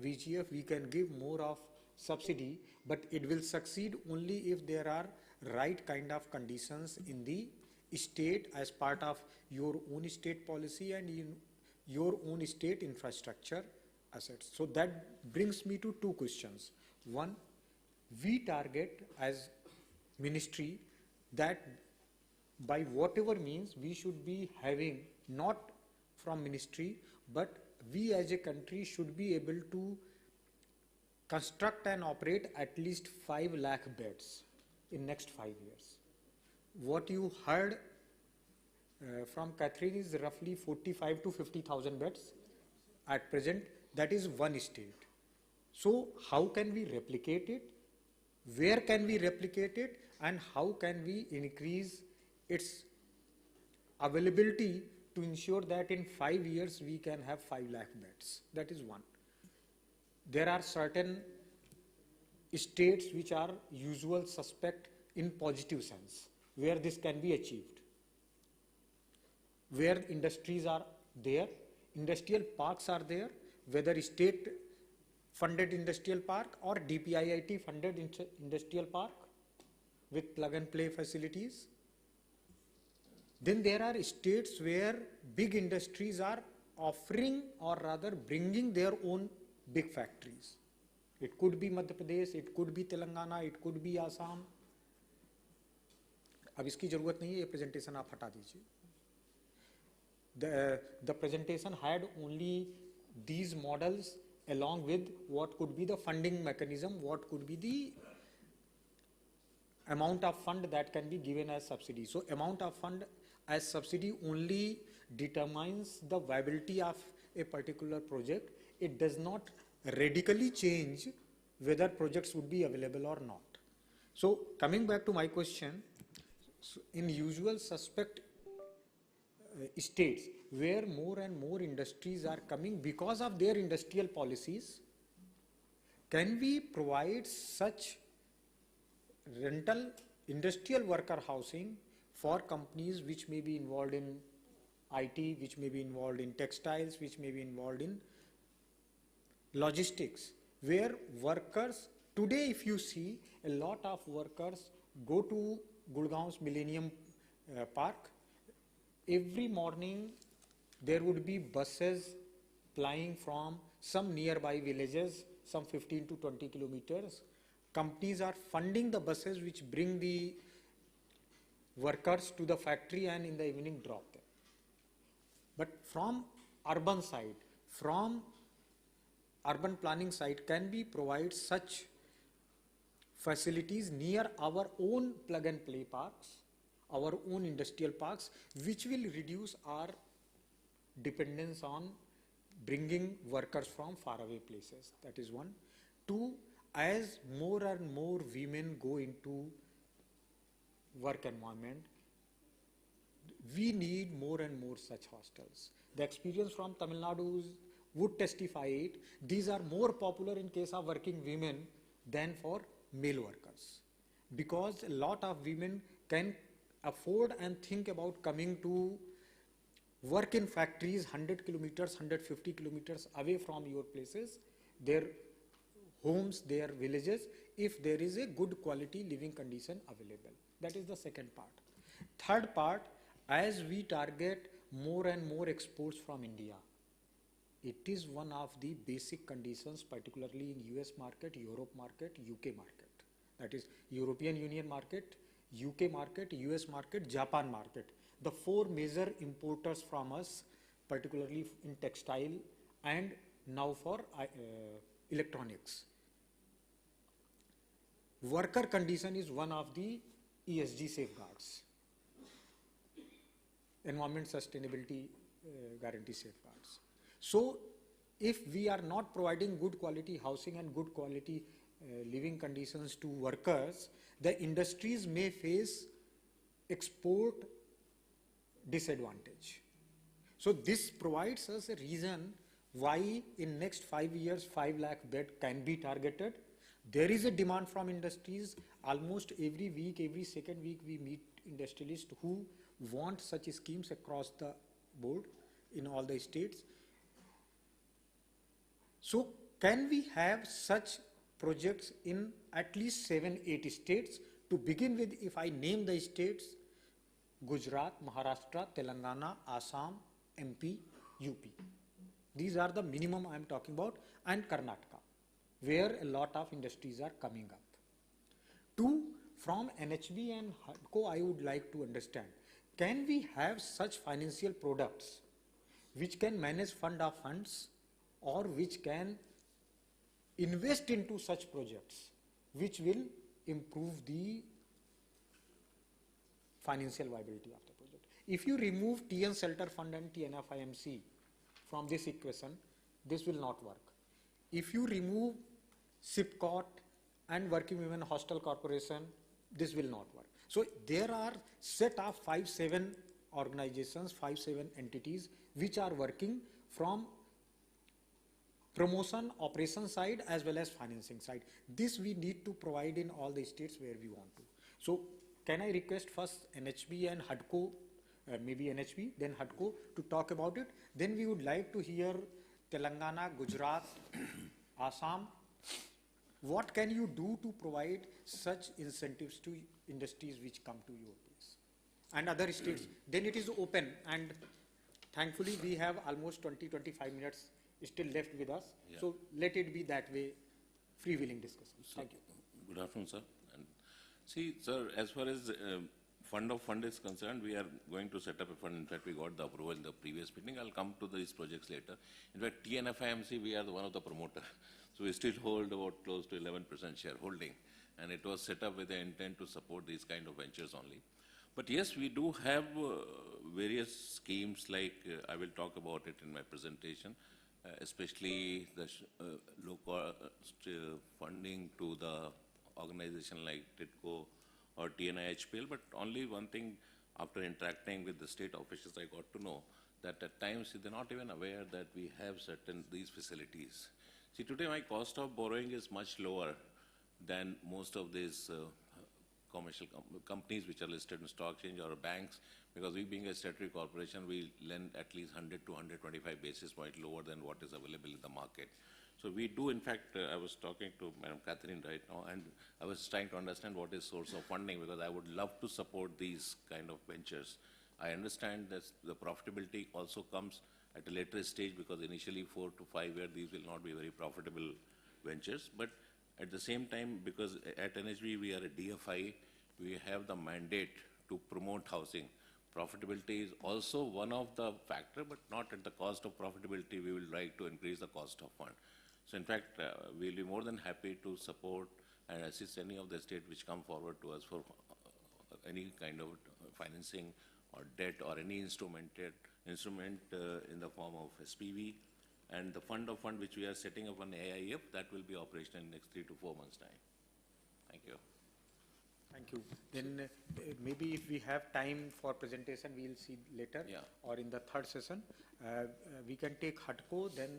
VGF, we can give more of subsidy, but it will succeed only if there are right kind of conditions in the state as part of your own state policy and in your own state infrastructure assets. So that brings me to 2 questions. One, we target as ministry that by whatever means we should be having, not from ministry, but we as a country should be able to construct and operate at least 5 lakh beds in next 5 years. What you heard from Catherine is roughly 45 to 50,000 beds at present. That is one state. So how can we replicate it? Where can we replicate it? And how can we increase its availability to ensure that in 5 years we can have 5 lakh beds? That is one. There are certain states which are usual suspect in positive sense, where this can be achieved, where industries are there, industrial parks are there, whether state funded industrial park or DPIIT funded industrial park with plug and play facilities. Then there are states where big industries are offering or rather bringing their own big factories. It could be Madhya Pradesh, it could be Telangana, it could be Assam. अब इसकी जरूरत नहीं है, ये presentation आप हटा दीजिए. The presentation had only these models along with what could be the funding mechanism, what could be the amount of fund that can be given as subsidy. So amount of fund as subsidy only determines the viability of a particular project. It does not radically change whether projects would be available or not. So coming back to my question, so in usual suspect states where more and more industries are coming because of their industrial policies, can we provide such rental industrial worker housing for companies which may be involved in IT, which may be involved in textiles, which may be involved in logistics, where workers, today if you see, a lot of workers go to Gurgaon's Millennium Park. Every morning there would be buses plying from some nearby villages, some 15 to 20 kilometers. Companies are funding the buses which bring the workers to the factory and in the evening drop them. But from urban side, from urban planning side, can we provide such facilities near our own plug and play parks, our own industrial parks, which will reduce our dependence on bringing workers from faraway places. That is one. Two, as more and more women go into work environment, we need more and more such hostels. The experience from Tamil Nadu would testify it. These are more popular in case of working women than for male workers, because a lot of women can afford and think about coming to work in factories 100 kilometers, 150 kilometers away from your places, their homes, their villages, if there is a good quality living condition available. That is the second part. Third part, as we target more and more exports from India, it is one of the basic conditions, particularly in US market, Europe market, UK market. That is European Union market, UK market, US market, Japan market. The four major importers from us, particularly in textile and now for electronics. Worker condition is one of the ESG safeguards, environment sustainability guarantee safeguards. So if we are not providing good quality housing and good quality living conditions to workers, the industries may face export disadvantage. So this provides us a reason why in next 5 years 5 lakh bed can be targeted. There is a demand from industries. Almost every week, every second week we meet industrialists who want such schemes across the board in all the states. So can we have such projects in at least 7-8 states? To begin with, if I name the states, Gujarat, Maharashtra, Telangana, Assam, MP, UP. These are the minimum I am talking about, and Karnataka, where a lot of industries are coming up. Two, from NHB and HUDCO, I would like to understand, can we have such financial products which can manage fund of funds or which can invest into such projects which will improve the financial viability of the project? If you remove TN Shelter Fund and TNFIMC from this equation, this will not work. If you remove SIPCOT and Working Women Hostel Corporation, this will not work. So there are set of 5-7 organizations, 5-7 entities which are working from promotion, operation side as well as financing side. This we need to provide in all the states where we want to. So can I request first NHB and HUDCO, maybe NHB, then HUDCO to talk about it. Then we would like to hear Telangana, Gujarat, Assam. What can you do to provide such incentives to industries which come to your place? And other states, then it is open, and thankfully we have almost 20-25 minutes still left with us. Yeah. So let it be that way, free-wheeling discussion. Thank you. Good afternoon, sir. And see, sir, as far as fund is concerned, we are going to set up a fund. In fact, we got the approval in the previous meeting. I'll come to these projects later. In fact, TNFIMC, we are one of the promoter. So we still hold about close to 11% shareholding. And it was set up with the intent to support these kind of ventures only. But yes, we do have various schemes like, I will talk about it in my presentation, especially the low-cost funding to the organization like TIDCO or TNIHPL. But only one thing, after interacting with the state officials, I got to know that at times they're not even aware that we have certain these facilities. See, today my cost of borrowing is much lower than most of these commercial companies which are listed in stock exchange or banks, because we being a statutory corporation, we lend at least 100 to 125 basis point lower than what is available in the market. So we do, in fact, I was talking to Madam Catherine right now, and I was trying to understand what is source of funding, because I would love to support these kind of ventures. I understand that the profitability also comes at a later stage, because initially 4 to 5 years, these will not be very profitable ventures. But at the same time, because at NHB we are a DFI, we have the mandate to promote housing. Profitability is also one of the factor, but not at the cost of profitability. We will like to increase the cost of fund. So in fact, we'll be more than happy to support and assist any of the states which come forward to us for any kind of financing or debt or any instrument in the form of SPV. And the fund which we are setting up on AIF, that will be operational in next 3 to 4 months' time. Thank you. Thank you. Then maybe if we have time for presentation, we'll see later. Yeah. Or in the third session. We can take HUDCO, then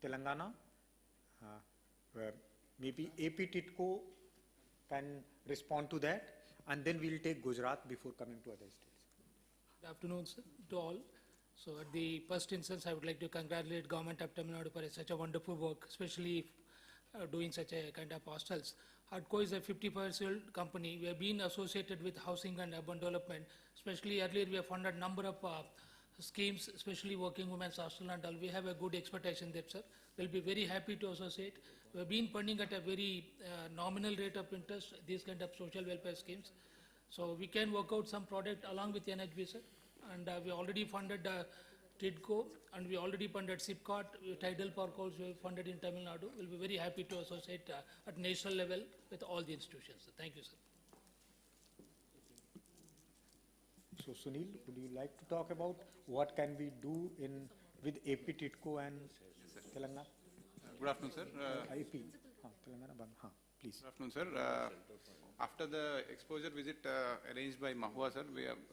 Telangana. Maybe AP TITCO can respond to that. And then we'll take Gujarat before coming to other states. Good afternoon, sir, to all. So at the first instance, I would like to congratulate Government of Tamil Nadu for such a wonderful work, especially doing such a kind of hostels. HUDCO is a 50% company. We have been associated with housing and urban development. Especially earlier, we have funded number of schemes, especially working women's hostel and all. We have a good expectation there, sir. We'll be very happy to associate. We have been funding at a very nominal rate of interest, these kind of social welfare schemes. So we can work out some product along with NHB, sir. And we already funded TIDCO, and we already funded SIPCOT, Tidal Park also funded in Tamil Nadu. We'll be very happy to associate at national level with all the institutions. So thank you, sir. So Sunil, would you like to talk about what can we do with AP TITCO and Telangana? Good afternoon, sir. AP, Telangana, please. Good afternoon, sir. After the exposure visit arranged by Mahua, sir,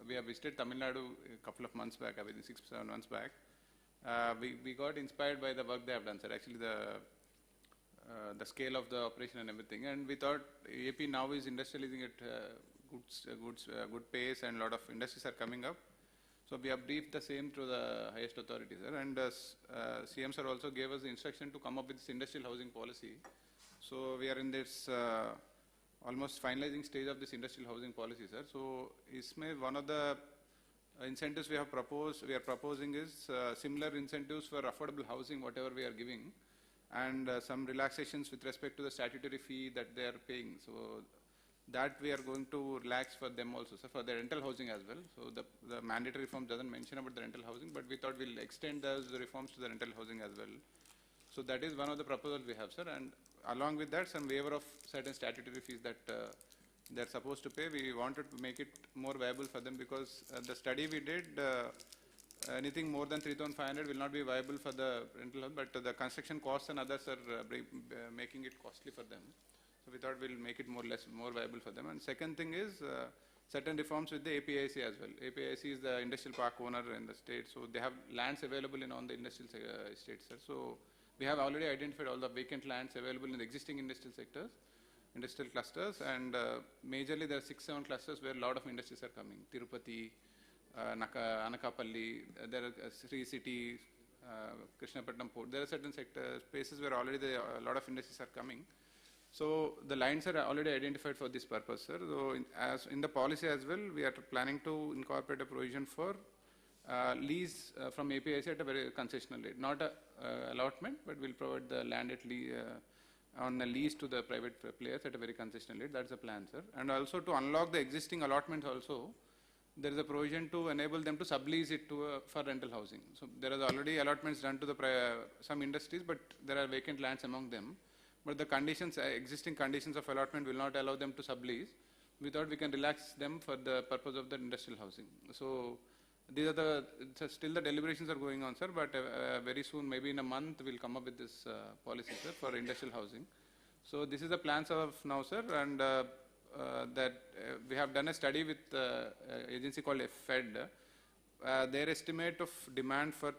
we have visited Tamil Nadu a couple of months back, I mean 6 to 7 months back. We got inspired by the work they have done, sir. Actually, the scale of the operation and everything, and we thought AP now is industrializing at good pace, and a lot of industries are coming up. So we have briefed the same to the highest authorities, sir, and CM sir also gave us the instruction to come up with this industrial housing policy. So we are in this almost finalizing stage of this industrial housing policy, sir. So one of the incentives we are proposing is similar incentives for affordable housing, whatever we are giving, and some relaxations with respect to the statutory fee that they are paying. So that we are going to relax for them also, sir, for the rental housing as well. So the mandatory reform doesn't mention about the rental housing, but we thought we'll extend those reforms to the rental housing as well. So that is one of the proposals we have, sir, and along with that, some waiver of certain statutory fees that they're supposed to pay. We wanted to make it more viable for them, because the study we did, anything more than 3,500 will not be viable for the rental house, but the construction costs and others are making it costly for them. So we thought we'll make it more viable for them. And second thing is certain reforms with the APIC as well. APIC is the industrial park owner in the state, so they have lands available in all the industrial estates, sir. So we have already identified all the vacant lands available in the existing industrial sectors, industrial clusters, and majorly there are 6-7 clusters where a lot of industries are coming. Tirupati, Anakapalli, there are Sri City, Krishnapatnam Port. There are certain spaces where already a lot of industries are coming. So the lines are already identified for this purpose, sir. So in the policy as well, we are planning to incorporate a provision for lease from APIC at a very concessional rate, not a allotment, but we'll provide the land at on a lease to the private players at a very concessional rate. That's the plan, sir. And also to unlock the existing allotments also, there is a provision to enable them to sublease it to for rental housing. So there are already allotments done to some industries, but there are vacant lands among them. But the conditions, existing conditions of allotment will not allow them to sublease. We thought we can relax them for the purpose of the industrial housing. So these are still the deliberations are going on, sir, but very soon, maybe in a month, we'll come up with this policy, sir, for industrial housing. So this is the plans of now, sir, and we have done a study with agency called FED. Their estimate of demand for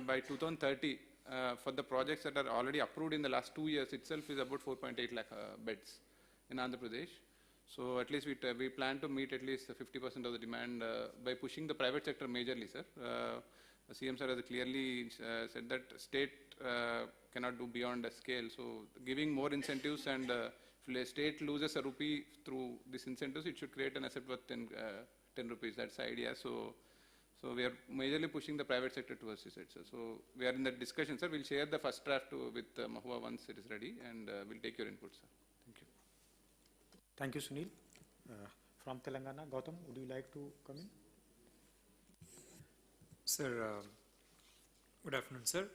by 2030 for the projects that are already approved in the last 2 years itself is about 4.8 lakh beds in Andhra Pradesh. So at least we plan to meet at least 50% of the demand by pushing the private sector majorly, sir. CM sir has clearly said that state cannot do beyond a scale. So giving more incentives, and if a state loses a rupee through these incentives, it should create an asset worth 10 rupees. That's the idea. So we are majorly pushing the private sector towards this side, sir. So we are in that discussion, sir. We'll share the first draft with Mahua once it is ready, and we'll take your input, sir. Thank you. Thank you, Sunil. From Telangana, Gautam, would you like to come in? Sir, good afternoon, sir.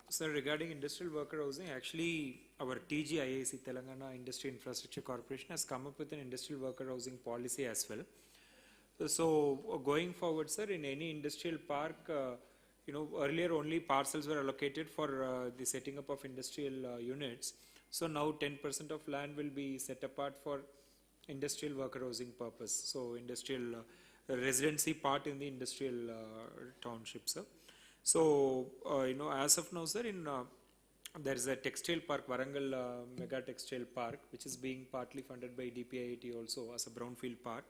Sir, regarding industrial worker housing, actually our TGIAC, Telangana Industry Infrastructure Corporation, has come up with an industrial worker housing policy as well. So going forward, sir, in any industrial park, earlier only parcels were allocated for the setting up of industrial units. So now 10% of land will be set apart for industrial worker housing purpose. So industrial residency part in the industrial township, sir. So, as of now, sir, there is a textile park, Warangal Mega Textile Park, which is being partly funded by DPIIT also as a brownfield park.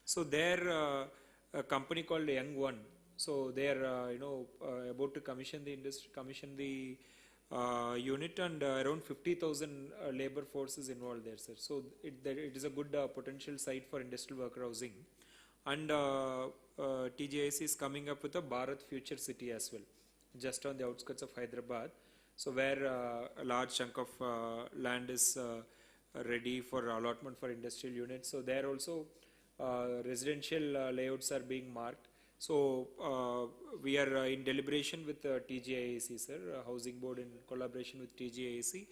So there, a company called Young One, so they are, about to commission the unit, and around 50,000 labor forces involved there, sir. So it is a good potential site for industrial worker housing. And TGIC is coming up with a Bharat Future City as well, just on the outskirts of Hyderabad. So where a large chunk of land is ready for allotment for industrial units. So there also residential layouts are being marked. So we are in deliberation with TGIAC, sir, Housing Board in collaboration with TGIAC.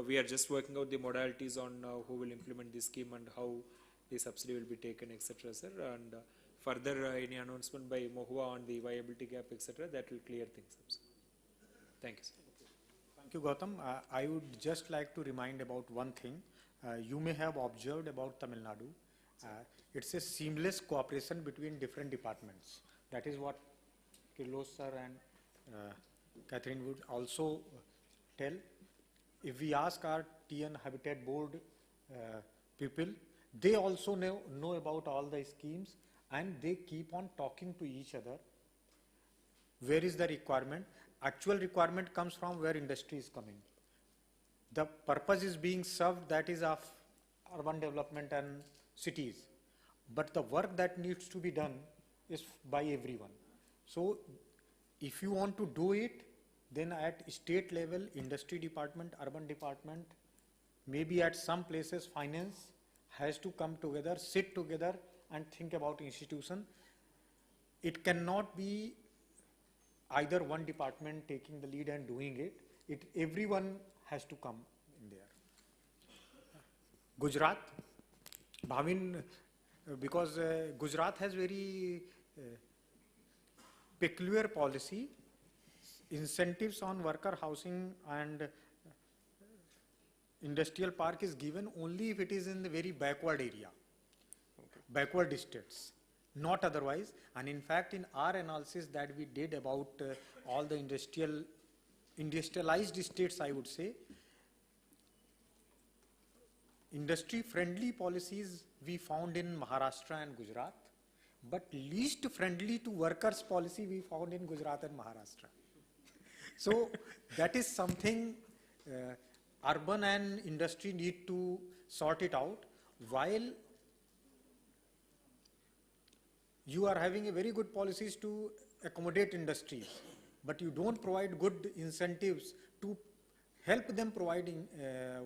We are just working out the modalities on who will implement this scheme and how the subsidy will be taken, etc., sir. And further any announcement by Mahua on the viability gap, etc., that will clear things up, sir. Thank you, sir. Thank you, Gautam. I would just like to remind about one thing. You may have observed about Tamil Nadu. It's a seamless cooperation between different departments. That is what Kirlos sir and Catherine would also tell. If we ask our TN Habitat Board people, they also know about all the schemes, and they keep on talking to each other. Where is the requirement? Actual requirement comes from where industry is coming. The purpose is being served, that is of urban development and cities. But the work that needs to be done is by everyone. So if you want to do it, then at state level, industry department, urban department, maybe at some places finance has to come together, sit together and think about institution. It cannot be either one department taking the lead and doing it. Everyone has to come in there. Gujarat, Bhavin, because Gujarat has very peculiar policy, incentives on worker housing and industrial park is given only if it is in the very backward area, backward states, not otherwise. And in fact, in our analysis that we did about all the industrialized states, I would say, industry-friendly policies we found in Maharashtra and Gujarat, but least friendly to workers policy we found in Gujarat and Maharashtra. So that is something urban and industry need to sort it out. While you are having a very good policies to accommodate industries, but you don't provide good incentives to help them providing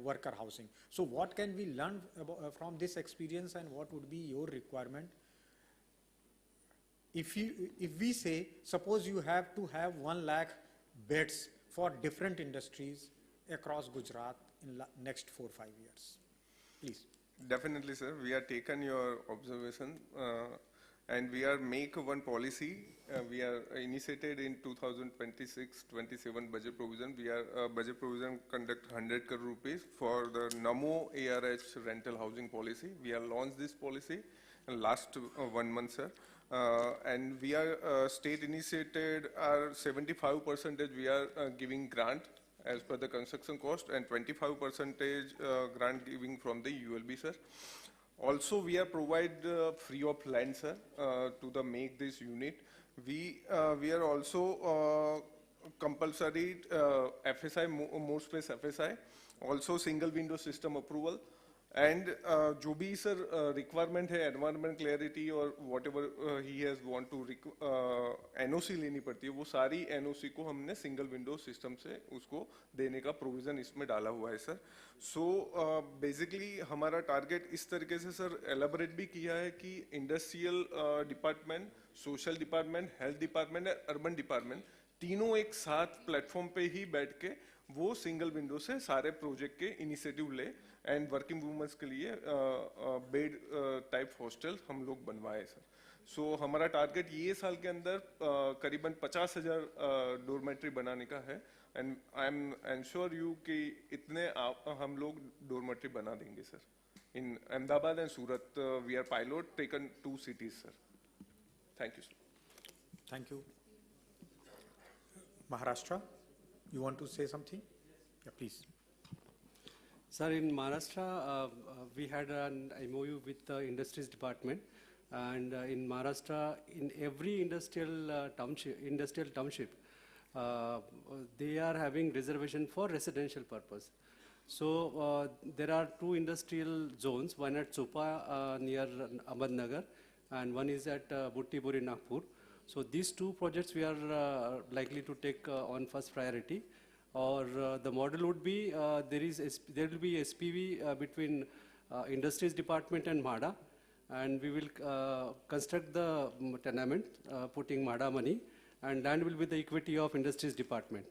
worker housing. So what can we learn from this experience, and what would be your requirement? If we say, suppose you have to have 1 lakh beds for different industries across Gujarat in next 4-5 years, please. Definitely, sir. We have taken your observation and we are make one policy. We are initiated in 2026-27 budget provision. We are budget provision conduct 100 crore rupees for the NAMO ARH rental housing policy. We have launched this policy in last 1 month, sir. And we are state initiated our 75% we are giving grant as per the construction cost, and 25% grant giving from the ULB, sir. Also, we are provide free of land, sir, to the make this unit. We are also compulsory FSI, more space FSI, also single window system approval, and जो भी sir requirement है environment clarity और whatever he has want to NOC लेनी पड़ती है, वो सारी NOC को हमने single window system से उसको देने का provision इसमें डाला हुआ है sir. So basically हमारा target इस तरीके से sir elaborate भी किया है कि industrial department, social department, health department और urban department तीनों एक साथ प्लेटफॉर्म पे ही बैठ के वो सिंगल विंडो से सारे प्रोजेक्ट के इनिशिएटिव ले एंड वर्किंग वुमेन्स के लिए बेड टाइप हॉस्टल हम लोग बनवाए सर. सो हमारा टारगेट ये साल के अंदर करीबन 50,000 डोरमेट्री बनाने का है and I am ensure you कि इतने हम लोग डोरमेट्री बना देंगे sir. In Ahmedabad and Surat we are pilot taken 2 cities sir. Thank you sir. Thank you. Maharashtra, you want to say something? Yeah, please. Sir, in Maharashtra, we had an MOU with the Industries Department, and in Maharashtra, in every industrial township, they are having reservation for residential purpose. So there are 2 industrial zones, one at Chopa near Ahmednagar, and one is at Buttipur in Nagpur. So these 2 projects we are likely to take on first priority. Or the model would be there will be SPV between Industries Department and MHADA, and we will construct the tenement putting MHADA money, and land will be the equity of Industries Department.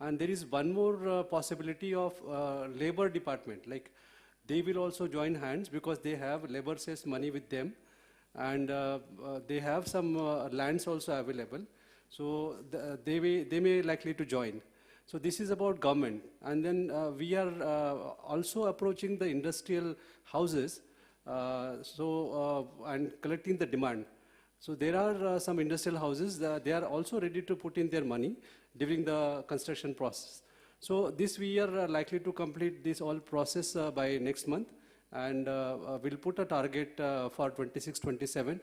And there is one more possibility of Labor Department, like they will also join hands because they have labor cess money with them, and they have some lands also available, so they may likely to join. So this is about government, and then we are also approaching the industrial houses, and collecting the demand. So there are some industrial houses that they are also ready to put in their money during the construction process. So this we are likely to complete this all process by next month, and we'll put a target for 26-27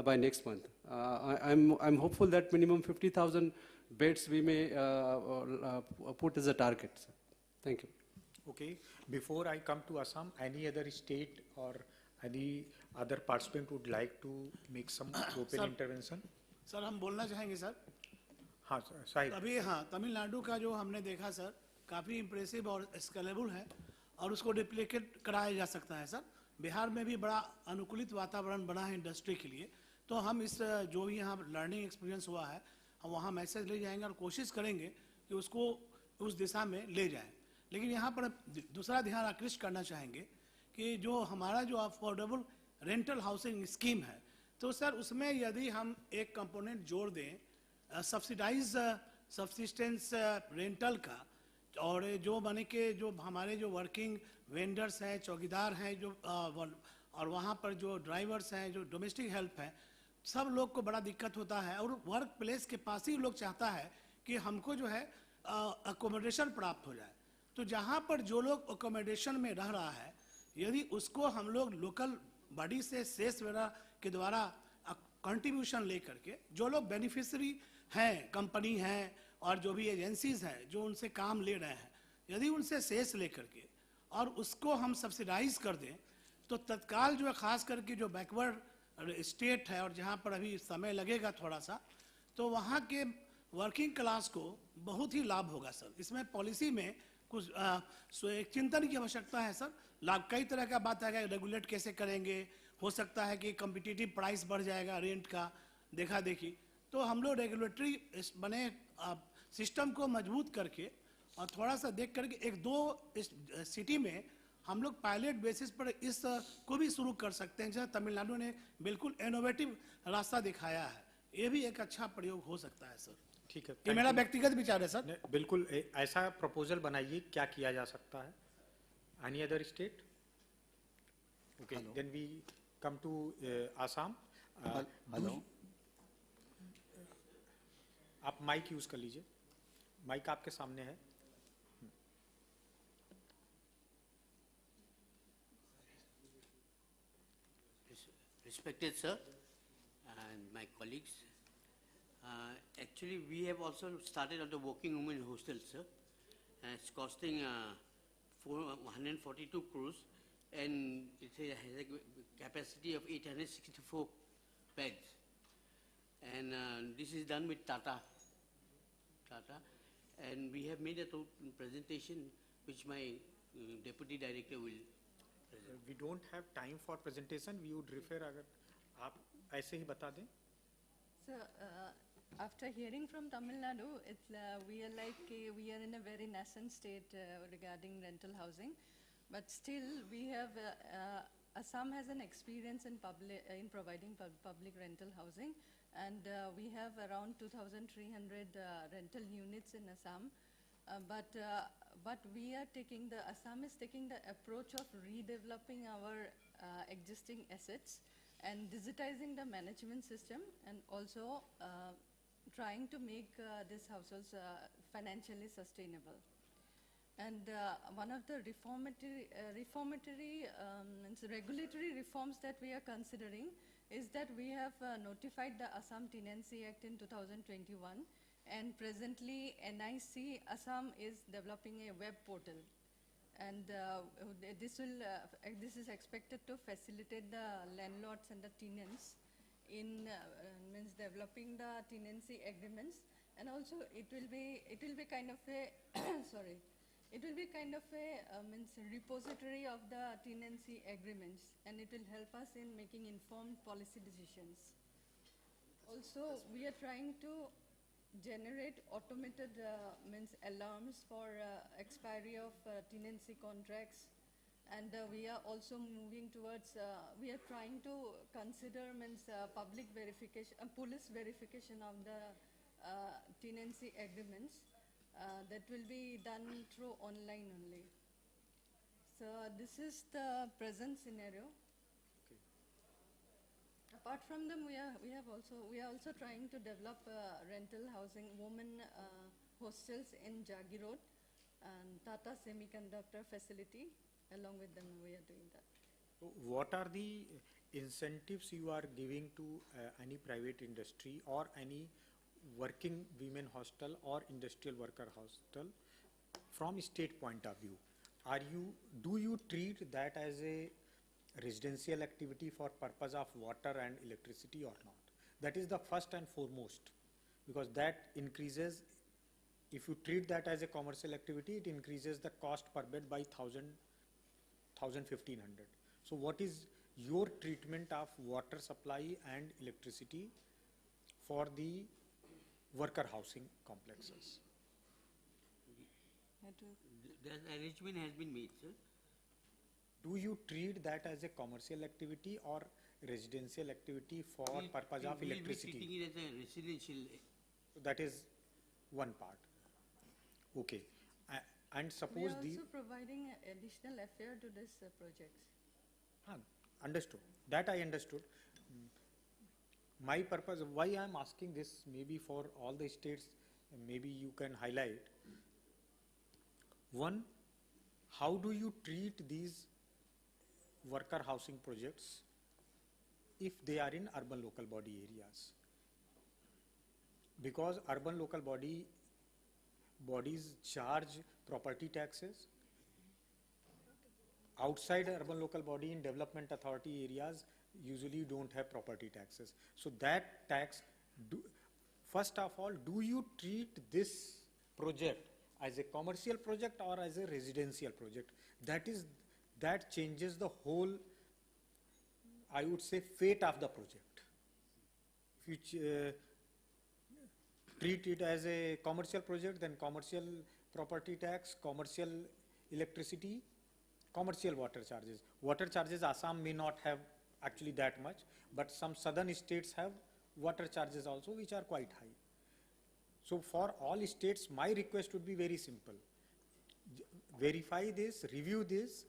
by next month. I'm hopeful that minimum 50,000 beds we may put as a target. Thank you. Okay. Before I come to Assam, any other state or any other participant would like to make some open intervention? Sir हम बोलना चाहेंगे sir. हाँ साहिब. अभी हाँ तमिलनाडु का जो हमने देखा सर काफ़ी इम्प्रेसिव और स्केलेबल है और उसको डिप्लीकेट कराया जा सकता है सर. बिहार में भी बड़ा अनुकूलित वातावरण बना है इंडस्ट्री के लिए, तो हम इस जो भी यहाँ लर्निंग एक्सपीरियंस हुआ है हम वहाँ मैसेज ले जाएंगे और कोशिश करेंगे कि उसको उस दिशा में ले जाएं. लेकिन यहाँ पर दूसरा ध्यान आकृष्ट करना चाहेंगे कि जो हमारा जो अफोर्डेबल रेंटल हाउसिंग स्कीम है, तो सर उसमें यदि हम एक कंपोनेंट जोड़ दें सब्सिस्टेंस रेंटल का, और जो माने के जो हमारे जो वर्किंग वेंडर्स हैं, चौकीदार हैं, जो और वहाँ पर जो ड्राइवर्स हैं, जो डोमेस्टिक हेल्प हैं, सब लोग को बड़ा दिक्कत होता है. और वर्क प्लेस के पास ही लोग चाहता है कि हमको जो है अकोमोडेशन प्राप्त हो जाए. तो जहाँ पर जो लोग अकोमोडेशन में रह रहा है, यदि उसको हम लोग लोकल बॉडी से सेस वगैरह के द्वारा कंट्रीब्यूशन ले करके, जो लोग बेनिफिशरी हैं, कंपनी हैं और जो भी एजेंसीज हैं जो उनसे काम ले रहे हैं, यदि उनसे सेस ले करके और उसको हम सब्सिडाइज कर दें, तो तत्काल जो है खास करके जो बैकवर्ड स्टेट है और जहाँ पर अभी समय लगेगा थोड़ा सा, तो वहाँ के वर्किंग क्लास को बहुत ही लाभ होगा सर. इसमें पॉलिसी में कुछ एक चिंतन की आवश्यकता है सर. लाभ कई तरह का बात है, रेगुलेट कैसे करेंगे, हो सकता है कि कम्पिटिटिव प्राइस बढ़ जाएगा रेंट का, देखा देखी. तो हम लोग रेगुलेटरी बने सिस्टम को मजबूत करके और थोड़ा सा देख करके एक दो सिटी में हम लोग पायलट बेसिस पर इस को भी शुरू कर सकते हैं. जैसे तमिलनाडु ने बिल्कुल इनोवेटिव रास्ता दिखाया है, ये भी एक अच्छा प्रयोग हो सकता है सर. ठीक है, ये मेरा व्यक्तिगत विचार है सर. बिल्कुल ऐसा प्रपोजल बनाइए, क्या किया जा सकता है. Any other state? Okay, then we come to Assam. Hello, आप माइक यूज कर लीजिए, माइक आपके सामने है. respected sir and my colleagues. Actually, we have also started on the working women hostel, sir. It's costing 142 crores, and it has a capacity of 864 beds. And this is done with Tata. And we have made a presentation which my deputy director will present. We don't have time for presentation. We would refer अगर आप ऐसे ही बता दें. So, after hearing from Tamil Nadu, we are like we are in a very nascent state regarding rental housing, but still we have Assam has an experience in providing public rental housing, and we have around 2,300 rental units in Assam. But we are taking Assam is taking the approach of redeveloping our existing assets and digitizing the management system, and also trying to make these households financially sustainable. And one of the regulatory reforms that we are considering is that we have notified the Assam Tenancy Act in 2021, and presently NIC Assam is developing a web portal. And this is expected to facilitate the landlords and the tenants in developing the tenancy agreements, and also it will be kind of a sorry, it will be kind of a repository of the tenancy agreements, and it will help us in making informed policy decisions. Also, we are trying to generate automated alarms for expiry of tenancy contracts, and we are also moving towards we are trying to consider public verification, police verification of the tenancy agreements that will be done through online only. So this is the present scenario. Apart from them, we are also trying to develop rental housing women hostels in Jagi Road and Tata Semiconductor facility. Along with them, we are doing that. What are the incentives you are giving to any private industry or any working women hostel or industrial worker hostel from state point of view? Do you treat that as a residential activity for purpose of water and electricity or not? That is the first and foremost, because that increases, if you treat that as a commercial activity, it increases the cost per bed by 1,500. So what is your treatment of water supply and electricity for the worker housing complexes? The arrangement has been made, sir. Do you treat that as a commercial activity or residential activity for purpose of electricity? We will be treating it as a residential. So that is one part. Okay. And suppose we are also providing additional FAR to this projects. Understood. That I understood. My purpose, why I am asking this, maybe for all the states, maybe you can highlight. One, how do you treat these worker housing projects if they are in urban local body areas? Because urban local bodies charge property taxes. Outside urban local body in development authority areas usually don't have property taxes. So that tax, first of all, do you treat this project as a commercial project or as a residential project? That changes the whole, I would say, fate of the project. If you treat it as a commercial project, then commercial property tax, commercial electricity, commercial water charges. Water charges, Assam may not have actually that much, but some southern states have water charges also, which are quite high. So for all states, my request would be very simple. Verify this, review this.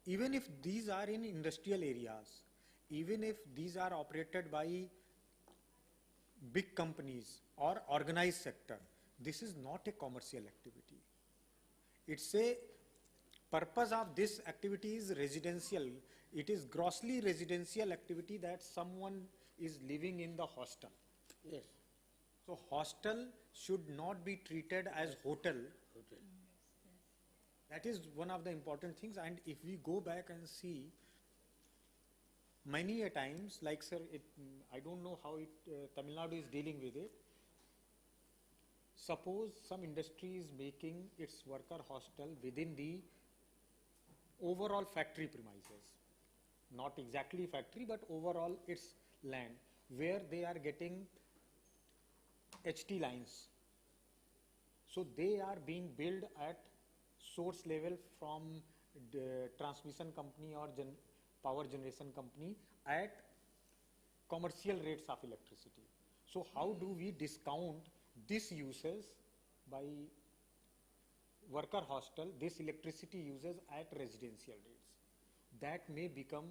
Even if these are in industrial areas, even if these are operated by big companies or organized sector, this is not a commercial activity. It's a purpose of this activity is residential. It is grossly residential activity that someone is living in the hostel. Yes. So hostel should not be treated as hotel. That is one of the important things. And if we go back and see, many a times, like sir, I don't know how Tamil Nadu is dealing with it. Suppose some industry is making its worker hostel within the overall factory premises. Not exactly factory, but overall its land, where they are getting HT lines. So they are being billed at source level from the transmission company or power generation company at commercial rates of electricity. So how do we discount this uses by worker hostel, this electricity uses at residential rates? That may become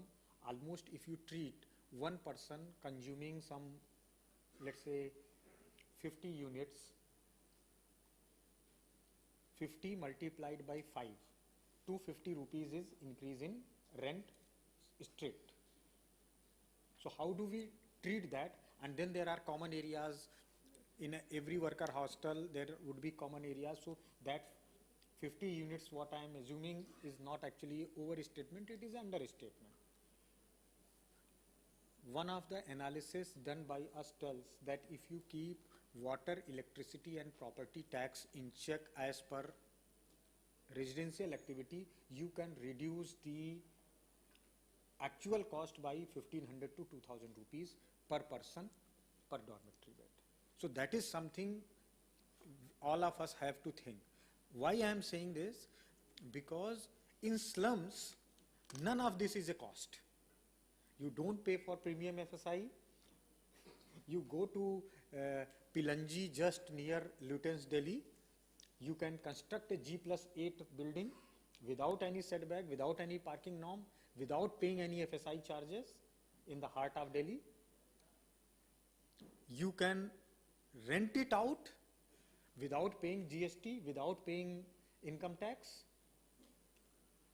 almost, if you treat one person consuming some, let's say 50 units, 50 multiplied by 5, 250 rupees is increase in rent strict. So how do we treat that? And then there are common areas in every worker hostel, there would be common areas, so that 50 units, what I am assuming, is not actually overstatement, it is understatement. One of the analysis done by us tells that if you keep water, electricity and property tax in check as per residential activity, you can reduce the actual cost by 1500 to 2000 rupees per person per dormitory bed. So that is something all of us have to think. Why I am saying this? Because in slums, none of this is a cost. You don't pay for premium FSI. You go to Pilanji, just near Luton's Delhi. You can construct a G+8 building without any setback, without any parking norm, without paying any FSI charges in the heart of Delhi. You can rent it out without paying GST, without paying income tax,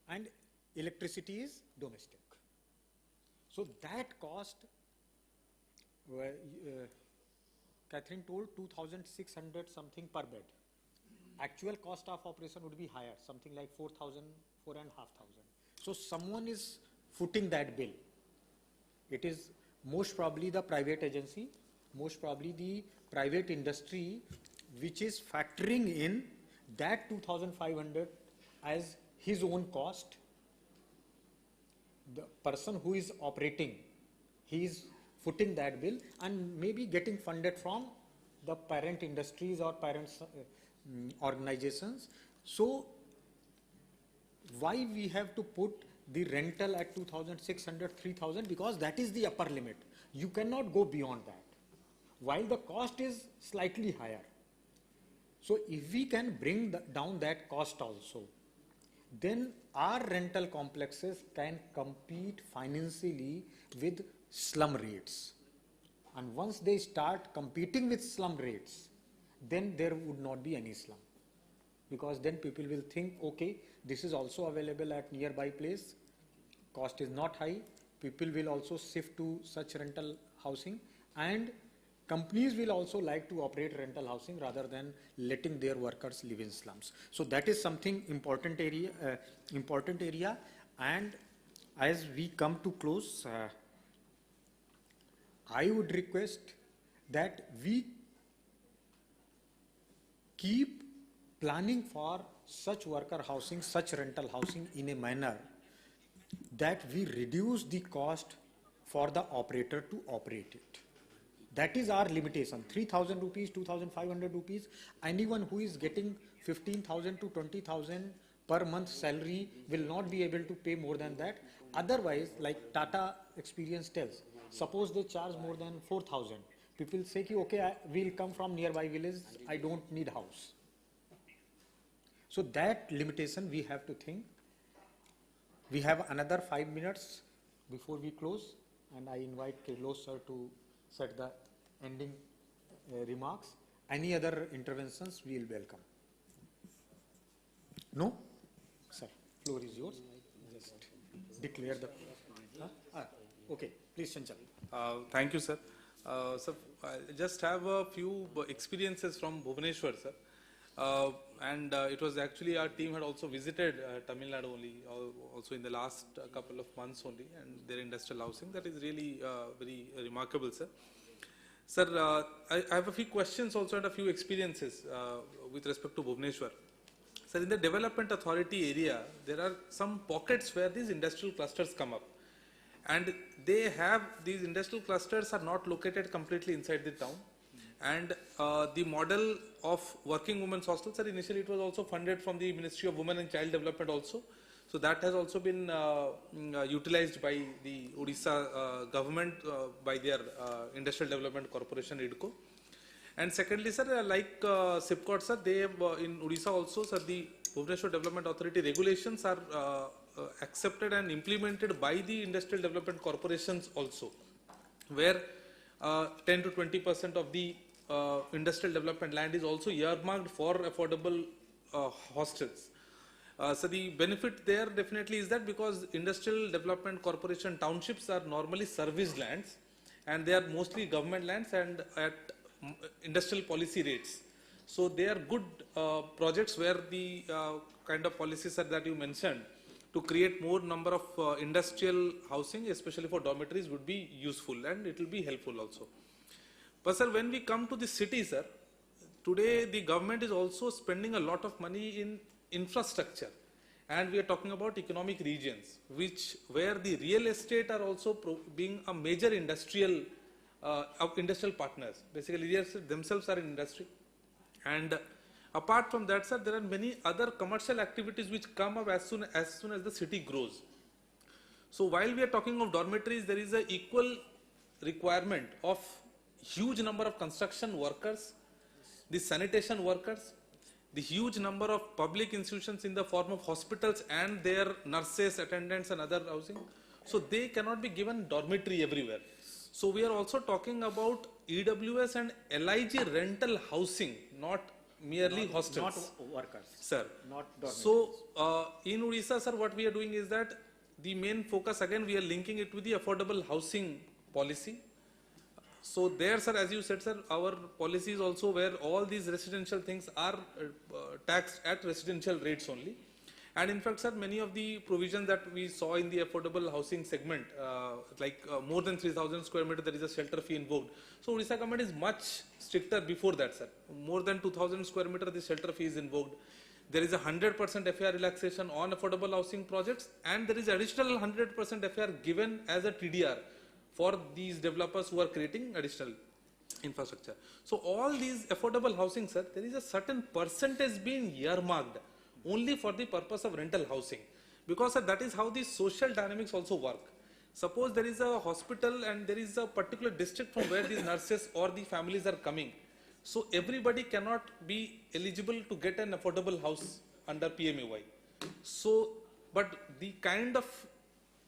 and electricity is domestic. So that cost, Catherine told 2,600 something per bed. Actual cost of operation would be higher, something like 4,000, 4,500. So someone is footing that bill. It is most probably the private agency, most probably the private industry, which is factoring in that 2,500 as his own cost. The person who is operating, he is footing that bill and maybe getting funded from the parent industries or parent organizations. So why we have to put the rental at 2,600, 3,000? Because that is the upper limit. You cannot go beyond that, while the cost is slightly higher. So if we can bring down that cost also, then our rental complexes can compete financially with slum rates. And once they start competing with slum rates, then there would not be any slum. Because then people will think, okay, this is also available at nearby place, cost is not high, people will also shift to such rental housing, and companies will also like to operate rental housing rather than letting their workers live in slums. So that is something important area. And as we come to close, I would request that we keep planning for such worker housing, such rental housing in a manner that we reduce the cost for the operator to operate it. That is our limitation. 3,000 rupees, 2,500 rupees. Anyone who is getting 15,000 to 20,000 per month salary will not be able to pay more than that. Otherwise, like Tata experience tells, suppose they charge more than 4,000. People say, okay, we'll come from nearby village, I don't need house. So that limitation we have to think. We have another 5 minutes before we close, and I invite Kirloss sir to set the ending remarks. Any other interventions we will welcome. No? Sir, floor is yours. Just declare the Okay, please, Chanchal. Thank you, sir. Sir, I just have a few experiences from Bhubaneswar, sir. And it was actually our team had also visited Tamil Nadu only, also in the last couple of months only, and their industrial housing. That is really very remarkable, sir. Sir, I have a few questions also and a few experiences with respect to Bhubaneswar. Sir, in the development authority area, there are some pockets where these industrial clusters come up. And they have, these industrial clusters are not located completely inside the town. And the model of working women's hostels, sir, initially it was also funded from the Ministry of Women and Child Development also. So that has also been utilized by the Odisha government by their Industrial Development Corporation, IDCO. And secondly, sir, like SIPCOT, sir, they have in Odisha also, sir, the Bhubaneswar Development Authority regulations are accepted and implemented by the Industrial Development Corporations also, where 10 to 20% of the industrial development land is also earmarked for affordable hostels. So the benefit there definitely is that because Industrial Development Corporation townships are normally serviced lands and they are mostly government lands and at industrial policy rates. So they are good projects where the kind of policies that you mentioned to create more number of industrial housing, especially for dormitories, would be useful and it will be helpful also. But sir, when we come to the city, sir, today the government is also spending a lot of money in infrastructure, and we are talking about economic regions, where the real estate are also being a major industrial partners. Basically, real estate themselves are in industry, and apart from that, sir, there are many other commercial activities which come up as soon as the city grows. So while we are talking of dormitories, there is an equal requirement of huge number of construction workers, the sanitation workers, the huge number of public institutions in the form of hospitals and their nurses, attendants and other housing. So they cannot be given dormitory everywhere. So we are also talking about EWS and LIG rental housing, not merely hostels. Not workers. Sir. Not dormitories. So in Odisha, sir, what we are doing is that the main focus, again, we are linking it with the affordable housing policy. So there, sir, as you said, sir, our policy is also where all these residential things are taxed at residential rates only. And in fact, sir, many of the provisions that we saw in the affordable housing segment, like more than 3,000 square meter, there is a shelter fee invoked. So Odisha government is much stricter before that, sir. More than 2,000 square meter, the shelter fee is invoked. There is a 100% FAR relaxation on affordable housing projects, and there is additional 100% FAR given as a TDR for these developers who are creating additional infrastructure. So all these affordable housing, sir, there is a certain percentage being earmarked only for the purpose of rental housing, because sir, that is how the social dynamics also work. Suppose there is a hospital and there is a particular district from where these nurses or the families are coming. So everybody cannot be eligible to get an affordable house under PMAY. So, but the kind of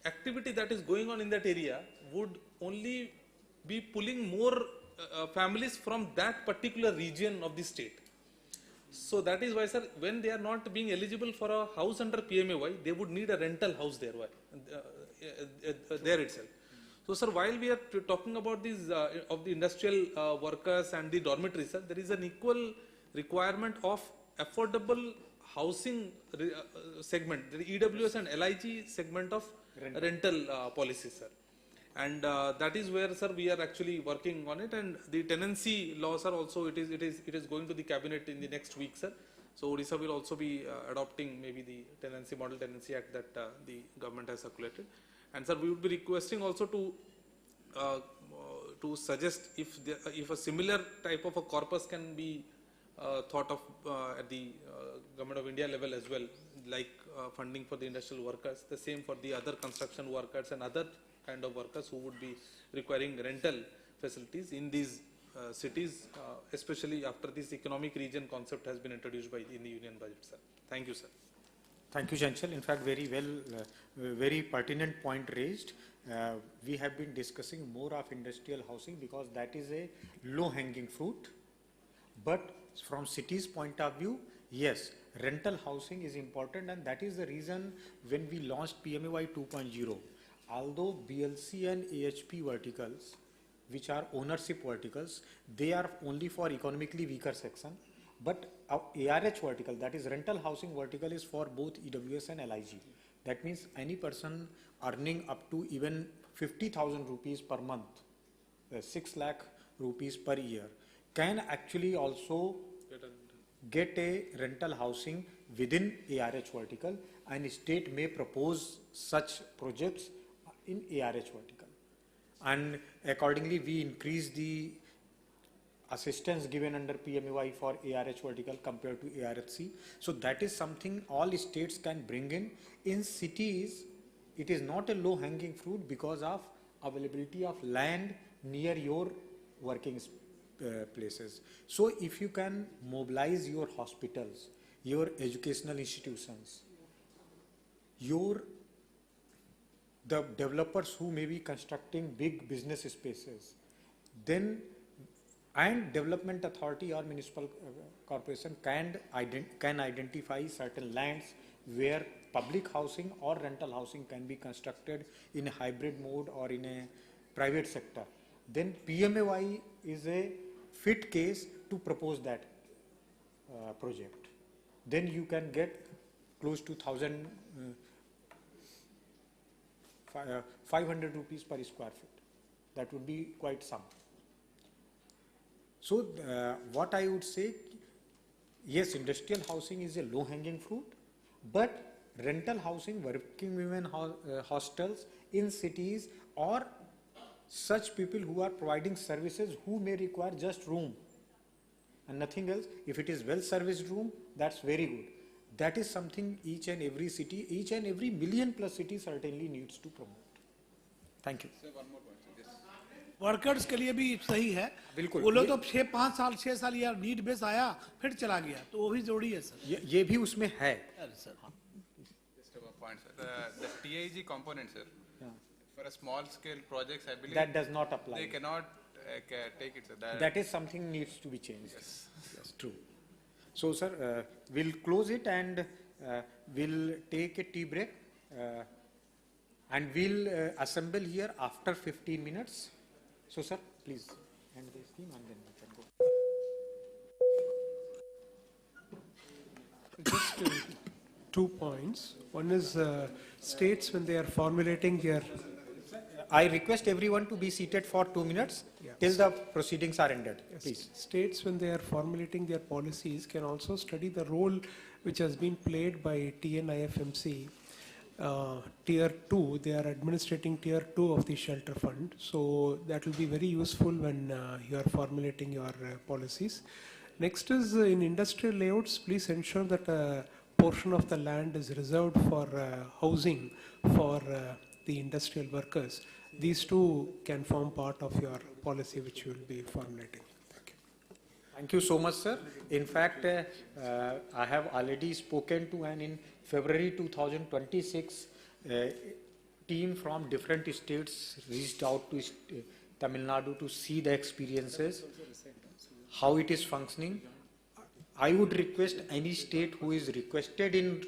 activity that is going on in that area would only be pulling more families from that particular region of the state. So that is why, sir, when they are not being eligible for a house under PMAY, they would need a rental house there, there itself. So, sir, while we are talking about these of the industrial workers and the dormitories, sir, there is an equal requirement of affordable housing segment, the EWS and LIG segment of rental policy, sir. And that is where, sir, we are actually working on it. And the tenancy laws are also, it is going to the cabinet in the next week, sir. So Odisha will also be adopting maybe the tenancy model tenancy act that the government has circulated. And sir, we would be requesting also to suggest if a similar type of a corpus can be thought of at the Government of India level as well, like funding for the industrial workers, the same for the other construction workers and other kind of workers who would be requiring rental facilities in these cities, especially after this economic region concept has been introduced in the union budget, sir. Thank you, sir. Thank you, Chanchal. In fact, very well, very pertinent point raised. We have been discussing more of industrial housing because that is a low-hanging fruit. But from city's point of view, yes, rental housing is important, and that is the reason when we launched PMAY 2.0, although BLC and AHP verticals, which are ownership verticals, they are only for economically weaker section, but our ARH vertical, that is rental housing vertical, is for both EWS and LIG. That means any person earning up to even 50,000 rupees per month, 6 lakh rupees per year, can actually also get a rental housing within ARH vertical, and state may propose such projects in ARH vertical. And accordingly, we increase the assistance given under PMAY for ARH vertical compared to ARHC. So that is something all states can bring in. In cities, it is not a low hanging fruit because of availability of land near your working places. So if you can mobilize your hospitals, your educational institutions, the developers who may be constructing big business spaces, then and development authority or municipal corporation can identify certain lands where public housing or rental housing can be constructed in a hybrid mode or in a private sector, then PMAY is a fit case to propose that project. Then you can get close to 500 rupees per square foot. That would be quite some. So what I would say, yes, industrial housing is a low hanging fruit, but rental housing, working women hostels in cities, or such people who are providing services who may require just room and nothing else, if it is well serviced room, that's very good. That is something each and every city, each and every million plus city certainly needs to promote. Thank you. Workers के लिए भी सही है, बिल्कुल। वो लोग तो 6 साल या नीड बेस आया फिर चला गया, तो वो भी जरूरी है सर। ये भी उसमें है Just a point, sir. The TIG component, sir. For a small scale projects, I believe that does not apply. They cannot take it, sir. That is something needs to be changed. Yes, true. So, sir, we'll close it and we'll take a tea break and we'll assemble here after 15 minutes. So, sir, please end the scheme and then we can go. Just 2 points. One is states when they are formulating their... I request everyone to be seated for 2 minutes till the proceedings are ended. Yes. Please. States when they are formulating their policies can also study the role which has been played by TNIFMC. Tier 2, they are administrating Tier 2 of the shelter fund. So that will be very useful when you are formulating your policies. Next is in industrial layouts, please ensure that a portion of the land is reserved for housing for the industrial workers. These two can form part of your policy which you will be formulating. Thank you. Thank you so much, sir. In fact, I have already spoken to, and in February 2026, team from different states reached out to Tamil Nadu to see the experiences, how it is functioning. I would request any state who is requested in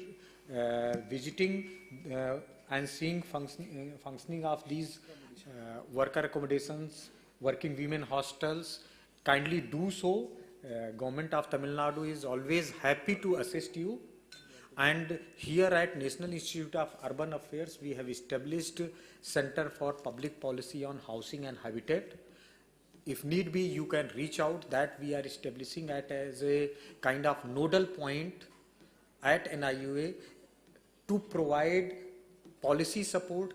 visiting and seeing functioning of these worker accommodations, working women hostels, kindly do so. Government of Tamil Nadu is always happy to assist you. And here at National Institute of Urban Affairs, we have established Center for Public Policy on Housing and Habitat. If need be, you can reach out. That we are establishing it as a kind of nodal point at NIUA to provide policy support,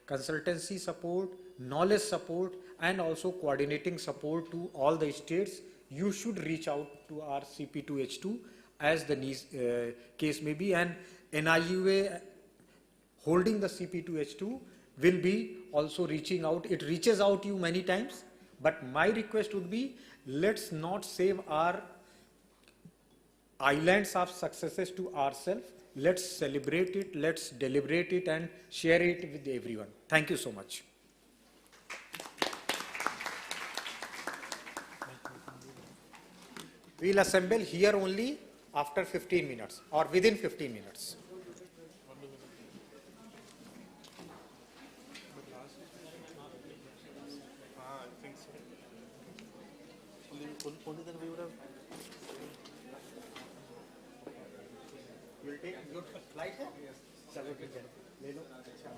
consultancy support, knowledge support, and also coordinating support to all the states. You should reach out to our CP2H2 as the case may be, and NIUA holding the CP2H2 will be also reaching out. It reaches out to you many times, but my request would be, let's not save our islands of successes to ourselves. Let's celebrate it, let's deliberate it and share it with everyone. Thank you so much. We'll assemble here only after 15 minutes or within 15 minutes. only then we would have. You will take your flight है? चलो ठीक है ले लो अच्छा